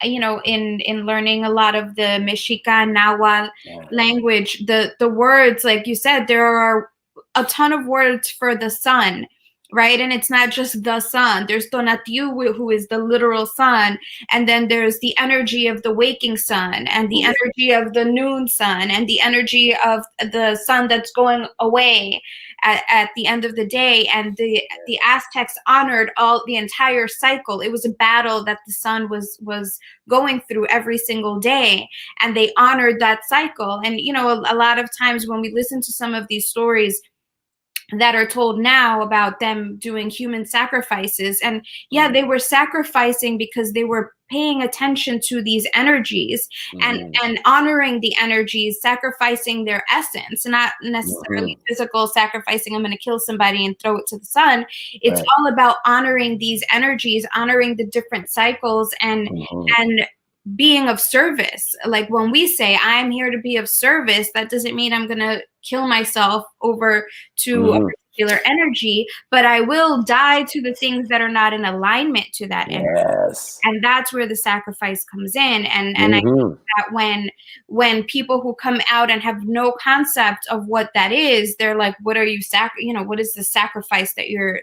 you know, in learning a lot of the Mexica Nahuatl language, the words, like you said, there are a ton of words for the sun, right? And it's not just the sun. There's Tonatiuh, who is the literal sun, and then there's the energy of the waking sun, and the energy of the noon sun, and the energy of the sun that's going away at the end of the day. And the Aztecs honored the entire cycle. It was a battle that the sun was going through every single day, and they honored that cycle. And you know, a lot of times when we listen to some of these stories that are told now about them doing human sacrifices, and they were sacrificing because they were paying attention to these energies and honoring the energies, sacrificing their essence, not necessarily physical sacrificing, I'm going to kill somebody and throw it to the sun. It's all about honoring these energies, honoring the different cycles, and being of service. Like when we say I'm here to be of service, that doesn't mean I'm going to kill myself over to a particular energy, but I will die to the things that are not in alignment to that energy. Yes. And that's where the sacrifice comes in. And I think that when people who come out and have no concept of what that is, they're like, what are you what is the sacrifice that you're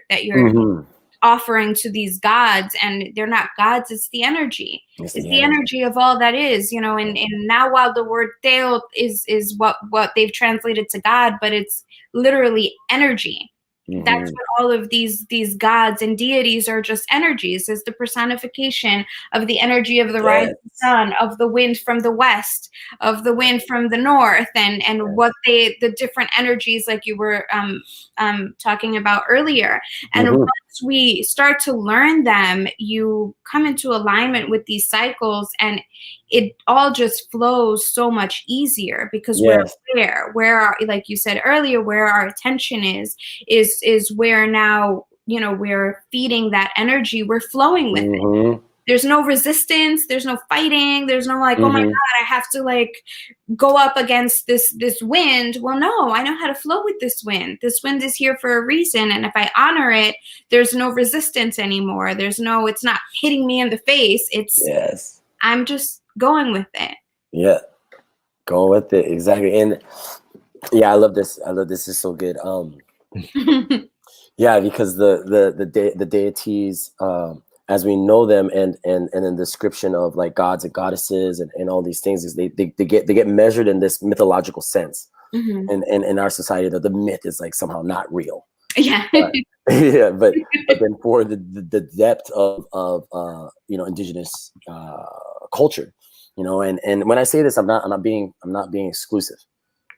offering to these gods? And they're not gods, it's the energy. It's the energy of all that is, and now while the word teo is what they've translated to God, but it's literally energy. That's what all of these gods and deities are, just energies. Is the personification of the energy of the rising sun, of the wind from the west, of the wind from the north, and what the different energies, like you were talking about earlier. And once we start to learn them, you come into alignment with these cycles, and it all just flows so much easier because we're aware where, like you said earlier, where our attention is where now, we're feeding that energy, we're flowing with it. There's no resistance, there's no fighting, there's no like, oh my God, I have to like go up against this wind. Well, no, I know how to flow with this wind. This wind is here for a reason. And if I honor it, there's no resistance anymore. It's not hitting me in the face. I'm just going with it. Yeah. Going with it. Exactly. And yeah, I love this. This is so good. Yeah, because the deities, as we know them, and in the description of like gods and goddesses and all these things, is they get measured in this mythological sense. And in our society, that the myth is like somehow not real. Yeah. But then for the depth of indigenous culture, and when I say this, I'm not being exclusive.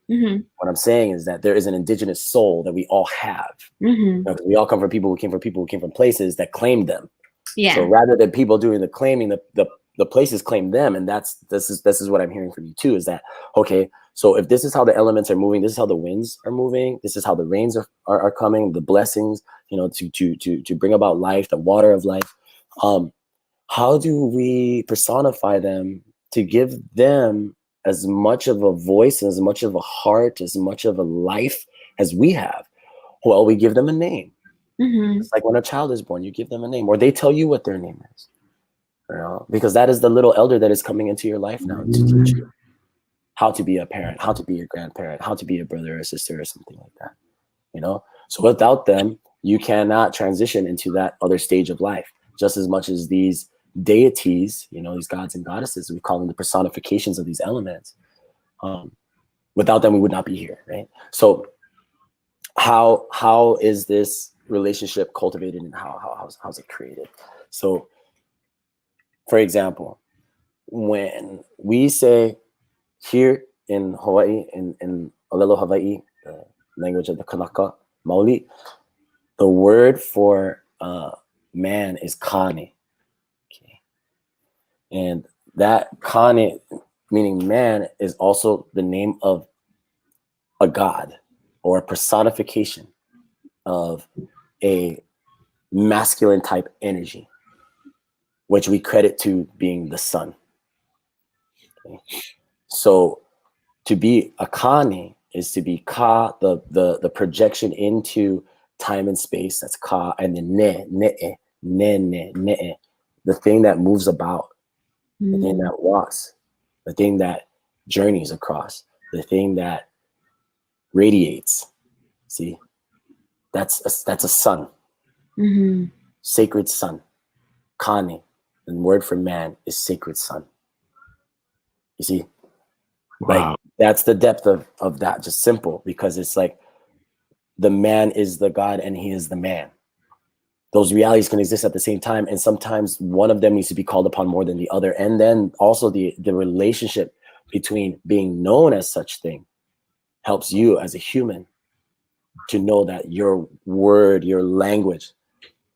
What I'm saying is that there is an indigenous soul that we all have. We all come from people who came from places that claimed them. Yeah. So rather than people doing the claiming, the places claim them, and this is what I'm hearing from you too. Is that okay? So if this is how the elements are moving, this is how the winds are moving, this is how the rains are coming, the blessings, to bring about life, the water of life. How do we personify them to give them as much of a voice, as much of a heart, as much of a life as we have? Well, we give them a name. It's like when a child is born, you give them a name, or they tell you what their name is, because that is the little elder that is coming into your life now to teach you how to be a parent, how to be a grandparent, how to be a brother or sister or something like that. So without them, you cannot transition into that other stage of life. Just as much as these deities, these gods and goddesses, we call them the personifications of these elements. Without them, we would not be here, right? So how is this relationship cultivated, and how's it created? So, for example, when we say here in Hawaii, in Olelo, Hawaii, the language of the Kanaka Maoli, the word for man is kane. Okay. And that kane, meaning man, is also the name of a god or a personification of a masculine type energy, which we credit to being the sun. Okay. So to be a kane is to be ka, the projection into time and space. That's ka, and then ne, the thing that moves about, the thing that walks, the thing that journeys across, the thing that radiates. See, that's a sun, sacred sun. Kane, the word for man, is sacred sun. You see, like that's the depth of that. Just simple, because it's like the man is the god and he is the man. Those realities can exist at the same time, and sometimes one of them needs to be called upon more than the other. And then also the relationship between being known as such thing helps you as a human to know that your word, your language,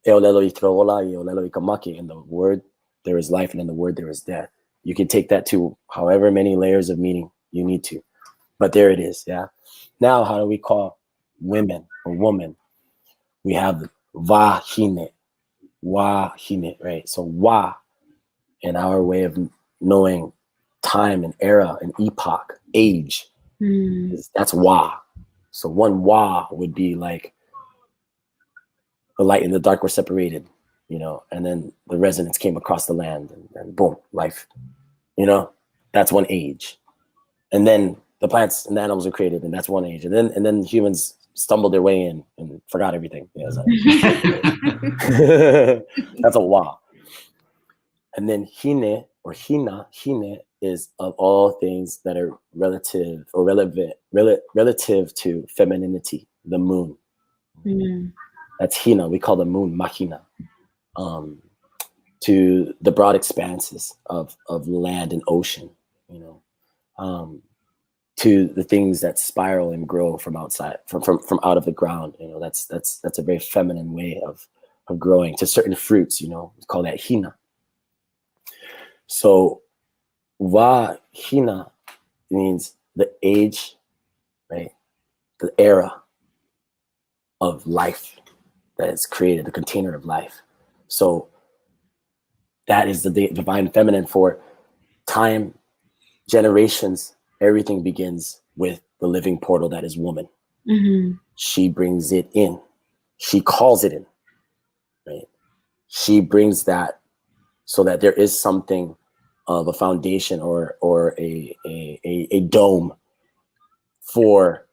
in the word there is life, and in the word there is death. You can take that to however many layers of meaning you need to, but there it is. Yeah. Now, how do we call women or woman? We have wahine, right? So wa, in our way of knowing time and era and epoch, age, that's wa. So one wa would be like the light and the dark were separated, you know, and then the resonance came across the land, and boom, life, you know, that's one age. And then the plants and the animals were created, and that's one age. And then humans stumbled their way in and forgot everything. Yeah, that's a wa. And then hine or hina, hine is of all things that are relative or relative to femininity, the moon. Mm. That's hina. We call the moon mahina. To the broad expanses of land and ocean, you know, to the things that spiral and grow from outside, from out of the ground. You know, that's a very feminine way of growing. To certain fruits, you know, we call that hina. So wa hina means the age, right? The era of life that is created, the container of life. So that is the divine feminine for time, generations. Everything begins with the living portal that is woman. Mm-hmm. She brings it in. She calls it in, right? She brings that so that there is something of a foundation or a dome for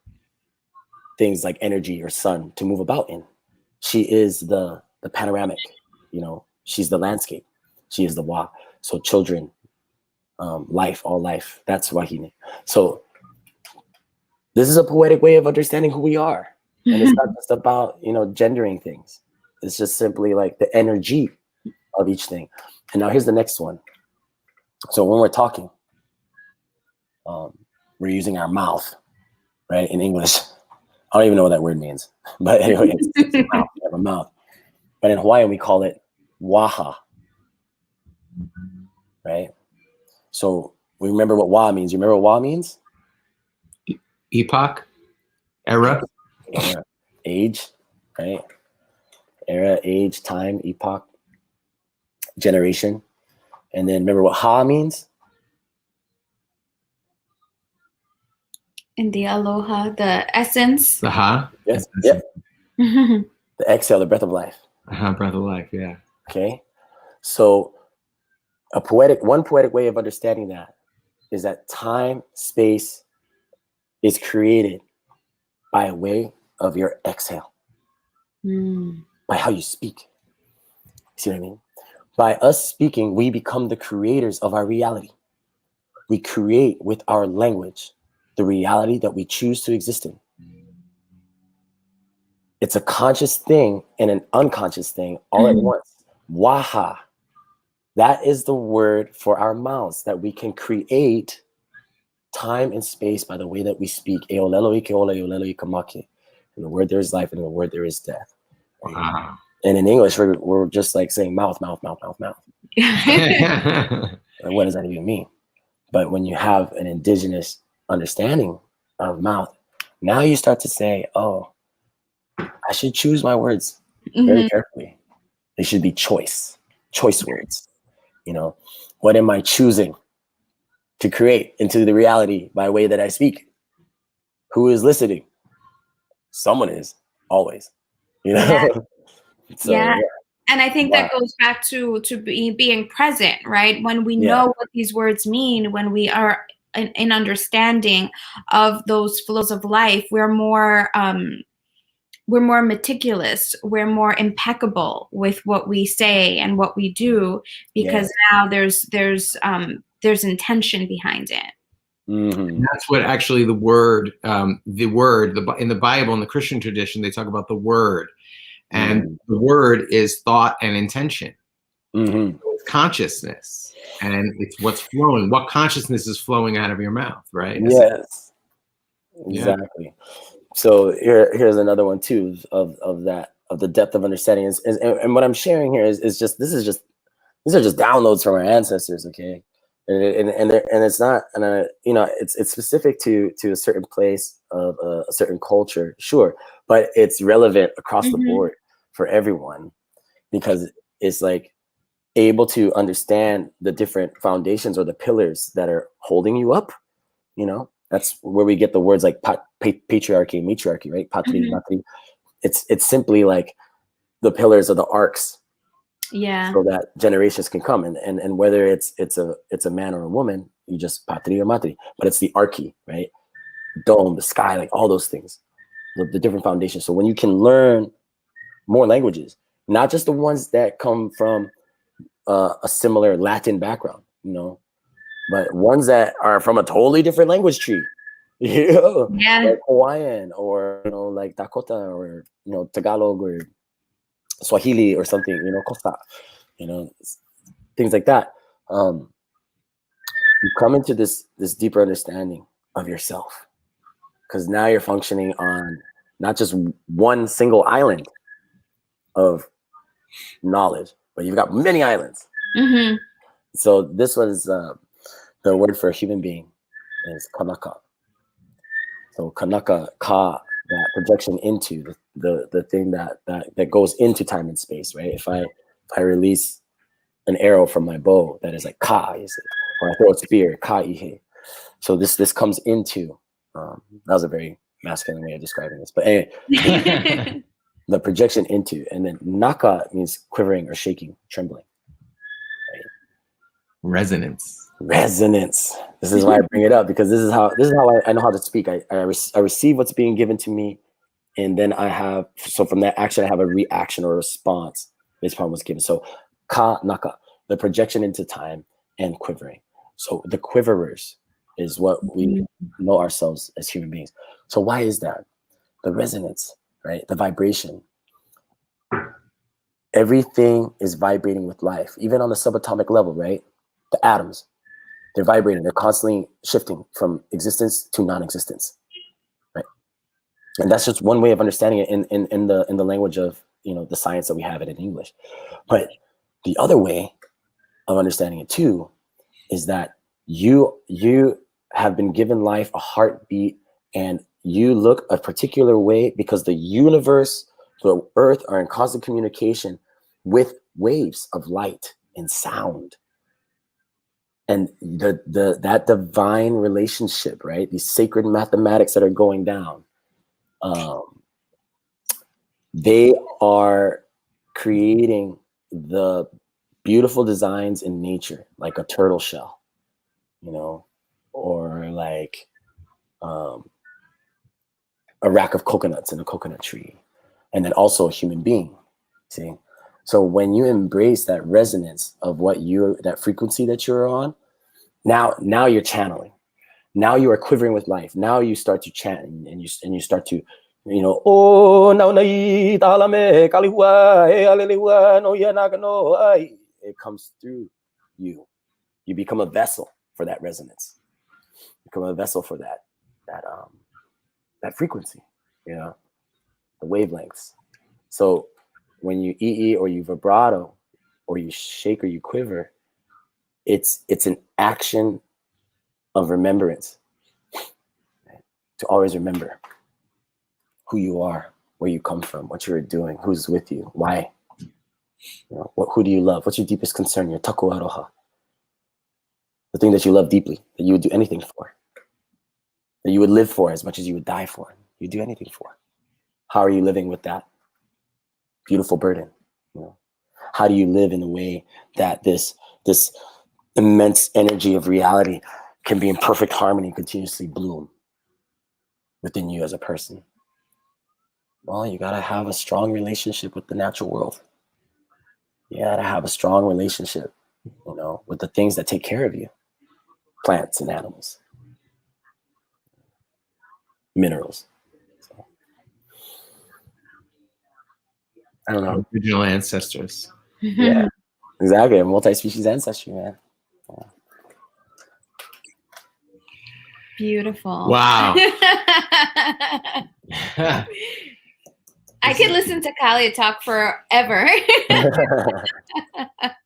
things like energy or sun to move about in. She is the panoramic, you know, she's the landscape. She is the wa. So children, life, all life, that's wahine. So this is a poetic way of understanding who we are. And it's not just about, you know, gendering things. It's just simply like the energy of each thing. And now here's the next one. So when we're talking, we're using our mouth, right? In English. I don't even know what that word means. But anyway, it's a mouth. We have a mouth. But in Hawaiian, we call it waha, right? So we remember what wa means. You remember what wa means? Epoch, era, age, right? Era, age, time, epoch, generation. And then remember what ha means? In the aloha, the essence. the ha. Yes. Yep. The exhale, the breath of life. Breath of life, yeah. Okay. So one poetic way of understanding that is that time, space is created by way of your exhale, by how you speak. See what I mean? By us speaking, we become the creators of our reality. We create with our language the reality that we choose to exist in. It's a conscious thing and an unconscious thing all at once. Waha. That is the word for our mouths, that we can create time and space by the way that we speak. In the word there is life, and in the word there is death. Wow. And in English, we're just like saying mouth, mouth, mouth, mouth, mouth. And what does that even mean? But when you have an indigenous understanding of mouth, now you start to say, oh, I should choose my words very carefully. They should be choice words. You know, what am I choosing to create into the reality by way that I speak? Who is listening? Someone is, always. You know? Yeah. So, yeah. And I think Wow. that goes back to being present, right? When we know what these words mean, when we are in understanding of those flows of life, we're more meticulous, we're more impeccable with what we say and what we do, because now there's intention behind it. Mm-hmm. That's what actually in the Bible, in the Christian tradition, they talk about the word. And the word is thought and intention. It's consciousness, and it's what's flowing. What consciousness is flowing out of your mouth, right? Yes, exactly. So here's another one too of the depth of understanding. And what I'm sharing here is just these are just downloads from our ancestors, okay? And it's not, you know, it's specific to a certain place of a certain culture, sure, but it's relevant across the board for everyone, because it's like able to understand the different foundations or the pillars that are holding you up. You know, that's where we get the words like patriarchy, matriarchy, right? Patri, matri. It's simply like the pillars of the arcs, Yeah. so that generations can come. And whether it's a man or a woman, you just patria matri, but it's the archi, right? Dome, the sky, like all those things, the different foundations. So when you can learn more languages, not just the ones that come from a similar Latin background, you know, but ones that are from a totally different language tree, you know, Yeah. like Hawaiian, or, you know, like Dakota, or, you know, Tagalog, or Swahili, or something, you know, Costa, you know, things like that. You come into this deeper understanding of yourself, because now you're functioning on not just one single island of knowledge, but you've got many islands. Mm-hmm. So this was the word for human being is kanaka. So kanaka, ka, that projection into the thing that goes into time and space, right? If I release an arrow from my bow, that is like ka, is it? Or I throw a spear, ka ihe. So this comes into, that was a very masculine way of describing this, but anyway, the projection into. And then naka means quivering or shaking, trembling. Right? Resonance. This is why I bring it up, because this is how I know how to speak. I receive what's being given to me, and then so from that action I have a reaction or a response based upon what's given. So ka naka, the projection into time, and quivering. So the quiverers is what we know ourselves as human beings. So why is that? The resonance, right? The vibration. Everything is vibrating with life, even on the subatomic level, right? The atoms, they're vibrating. They're constantly shifting from existence to non-existence, right? And that's just one way of understanding it in the language of, you know, the science that we have it in English. But the other way of understanding it too is that you have been given life, a heartbeat, and you look a particular way because the universe, the earth, are in constant communication with waves of light and sound. And that divine relationship, right? These sacred mathematics that are going down, they are creating the beautiful designs in nature, like a turtle shell, you know, or like a rack of coconuts in a coconut tree, and then also a human being. See, so when you embrace that resonance of that frequency that you're on, now you're channeling. Now you are quivering with life. Now you start to chant, and you start to, you know, oh na nai talame kalihua e aleliwa no yanaga no ai. It comes through you. You become a vessel for that resonance. Become a vessel for that frequency, you know, the wavelengths. So when you ee or you vibrato or you shake or you quiver, it's an action of remembrance, right? To always remember who you are, where you come from, what you're doing, who's with you, why, you know, who do you love, what's your deepest concern, your taku aroha, the thing that you love deeply, that you would do anything for, that you would live for as much as you would die for, you'd do anything for. How are you living with that beautiful burden? You know, how do you live in a way that this immense energy of reality can be in perfect harmony, continuously bloom within you as a person? Well, you gotta have a strong relationship with the natural world. You gotta have a strong relationship, you know, with the things that take care of you, plants and animals, minerals. So, I don't know. Original ancestors. Yeah, exactly. A multi-species ancestry, man. Yeah. Beautiful. Wow. I could listen to Kale talk forever.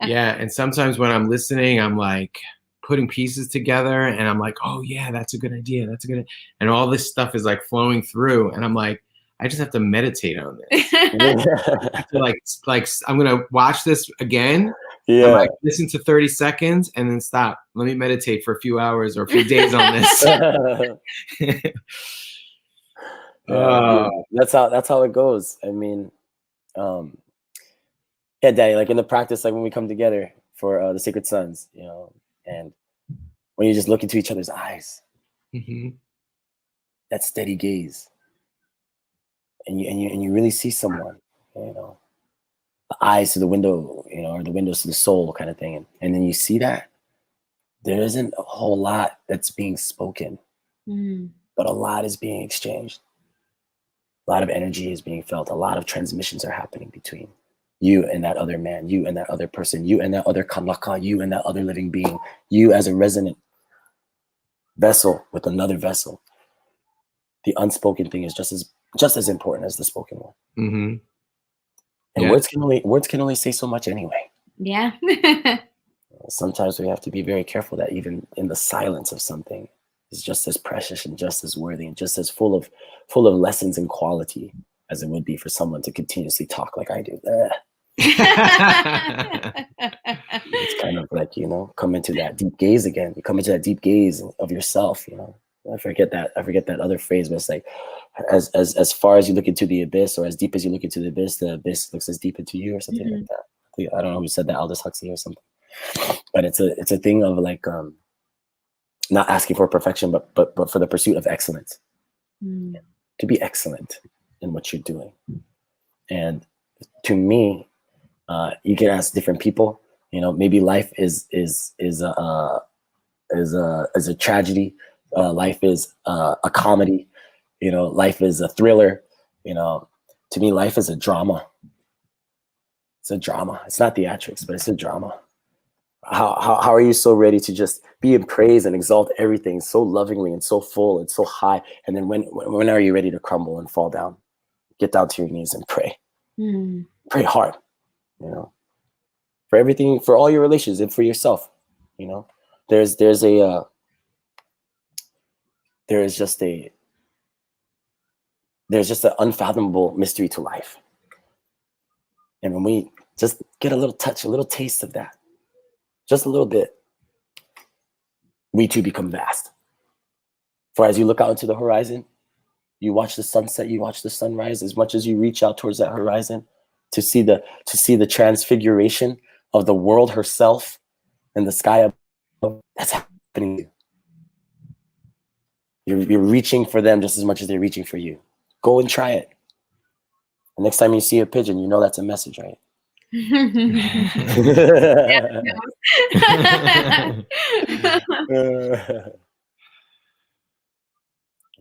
Yeah, and sometimes when I'm listening, I'm like putting pieces together, and I'm like, oh yeah, that's a good idea. That's a good, and all this stuff is like flowing through, and I'm like, I just have to meditate on this. I have to like I'm gonna watch this again. Yeah. And like listen to 30 seconds and then stop. Let me meditate for a few hours or a few days on this. Yeah, that's how it goes. I mean, Yeah, Daddy, like in the practice, like when we come together for the Sacred Sons, you know, and when you just look into each other's eyes, that steady gaze, and you really see someone, you know, the eyes to the window, you know, or the windows to the soul kind of thing, and then you see that there isn't a whole lot that's being spoken, but a lot is being exchanged. A lot of energy is being felt. A lot of transmissions are happening between you and that other man, you and that other person, you and that other kanlaka, you and that other living being, you as a resonant vessel with another vessel. The unspoken thing is just as important as the spoken one. And Yeah. words can only say so much anyway. Yeah. Sometimes we have to be very careful that even in the silence of something is just as precious and just as worthy and just as full of lessons and quality as it would be for someone to continuously talk like I do. It's kind of like, you know, come into that deep gaze again. You come into that deep gaze of yourself, you know. I forget that other phrase, but it's like as far as you look into the abyss, or as deep as you look into the abyss looks as deep into you, or something like that. I don't know who said that, Aldous Huxley or something. But it's a thing of like not asking for perfection, but for the pursuit of excellence. To be excellent in what you're doing. And to me, you can ask different people. You know, maybe life is a tragedy. Life is a comedy. You know, life is a thriller. You know, to me, life is a drama. It's a drama. It's not theatrics, but it's a drama. How are you so ready to just be in praise and exalt everything so lovingly and so full and so high? And then when are you ready to crumble and fall down? Get down to your knees and pray. Pray hard, you know, for everything, for all your relations and for yourself. You know, there's just an unfathomable mystery to life. And when we just get a little touch, a little taste of that, just a little bit, we too become vast. For as you look out into the horizon, you watch the sunset, you watch the sunrise, as much as you reach out towards that horizon to see the transfiguration of the world herself and the sky above, that's happening to you. You're reaching for them just as much as they're reaching for you. Go and try it. The next time you see a pigeon, you know that's a message, right?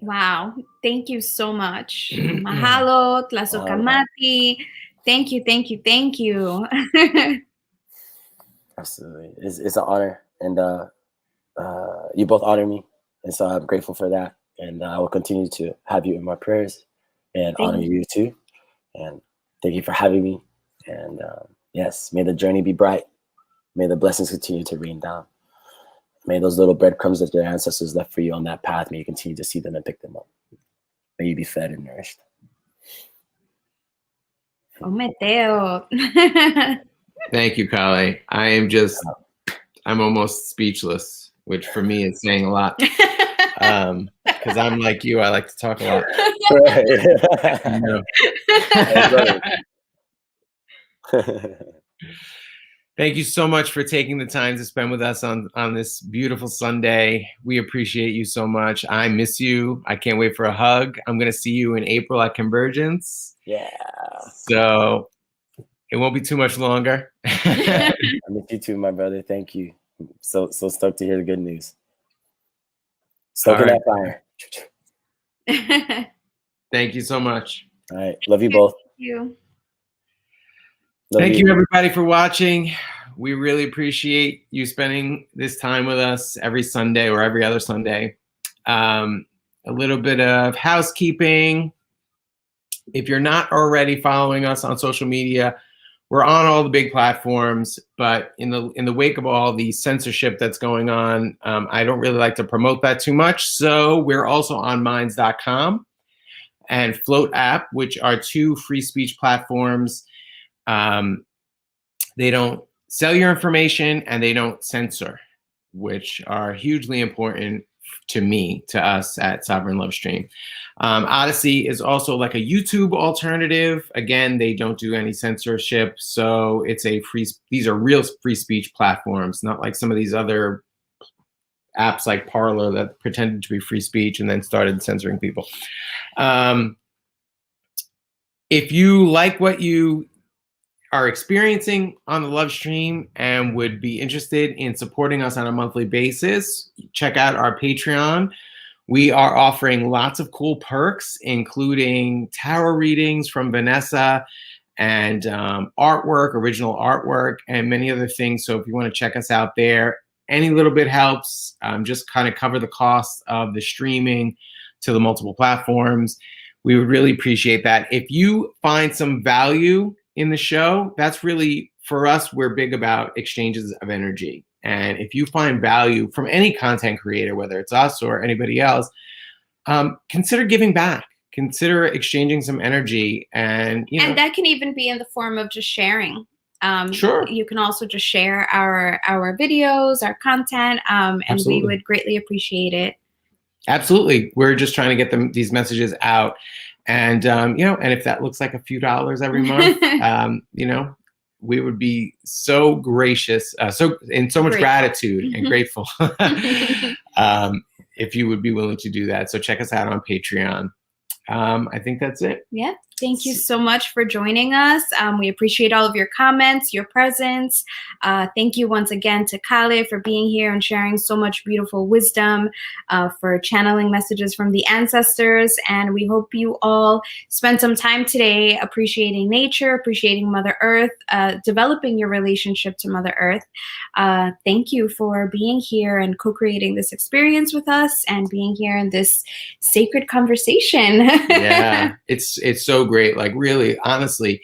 Wow. Thank you so much. Mahalo, Tlasokamati. Thank you, thank you, thank you. Absolutely. It's an honor. And you both honor me. And so I'm grateful for that. And I will continue to have you in my prayers and honor you too. And thank you for having me. And yes, may the journey be bright. May the blessings continue to rain down. May those little breadcrumbs that your ancestors left for you on that path, may you continue to see them and pick them up. May you be fed and nourished. Oh, Mateo. Thank you, Kale. I'm almost speechless, which for me is saying a lot. Because I'm like you, I like to talk a lot. Thank you so much for taking the time to spend with us on this beautiful Sunday. We appreciate you so much. I miss you. I can't wait for a hug. I'm going to see you in April at Convergence. Yeah. So it won't be too much longer. I miss you too, my brother. Thank you. So stoked to hear the good news. Stoking that fire. Thank you so much. All right. Love you both. Thank you. Thank you, everybody, for watching. We really appreciate you spending this time with us every Sunday or every other Sunday. A little bit of housekeeping. If you're not already following us on social media, we're on all the big platforms, but in the wake of all the censorship that's going on, I don't really like to promote that too much. So we're also on minds.com and Float app, which are two free speech platforms. They don't sell your information and they don't censor, which are hugely important to us at Sovereign Lovestream. Odyssey is also like a YouTube alternative. Again, they don't do any censorship, so it's a these are real free speech platforms, not like some of these other apps like Parler that pretended to be free speech and then started censoring people. If you like what you are experiencing on the Lovestream and would be interested in supporting us on a monthly basis, check out our Patreon. We are offering lots of cool perks, including tarot readings from Vanessa and artwork, original artwork, and many other things. So if you want to check us out there, any little bit helps. Just kind of cover the cost of the streaming to the multiple platforms. We would really appreciate that. If you find some value in the show, that's really, for us, we're big about exchanges of energy. And if you find value from any content creator, whether it's us or anybody else, consider giving back. Consider exchanging some energy. And that can even be in the form of just sharing. Sure. You can also just share our videos, our content, and Absolutely. we would greatly appreciate it. Absolutely. We're just trying to get these messages out. And, and if that looks like a few dollars every month, we would be so gracious, so much gratitude and grateful if you would be willing to do that. So check us out on Patreon. I think that's it. Yeah. Thank you so much for joining us. We appreciate all of your comments, your presence. Thank you once again to Kale for being here and sharing so much beautiful wisdom, for channeling messages from the ancestors. And we hope you all spend some time today appreciating nature, appreciating Mother Earth, developing your relationship to Mother Earth. Thank you for being here and co-creating this experience with us and being here in this sacred conversation. Yeah, it's so great. Like, really, honestly,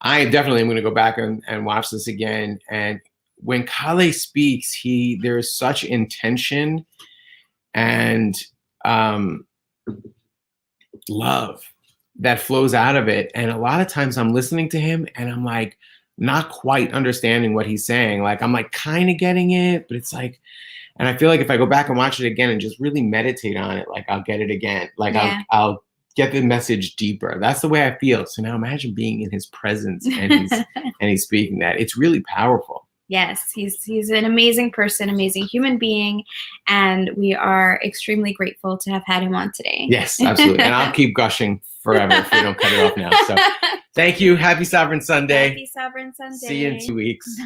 I definitely am going to go back and watch this again. And when Kale speaks, there's such intention and love that flows out of it. And a lot of times I'm listening to him and I'm like, not quite understanding what he's saying. Like, I'm like kind of getting it, but it's like, and I feel like if I go back and watch it again and just really meditate on it, like I'll get it again. Like I'll get the message deeper. That's the way I feel. So now imagine being in his presence and he's speaking that. It's really powerful. Yes, he's an amazing person, amazing human being, and we are extremely grateful to have had him on today. Yes, absolutely. And I'll keep gushing forever if we don't cut it off now. So thank you. Happy Sovereign Sunday. Happy Sovereign Sunday. See you in 2 weeks.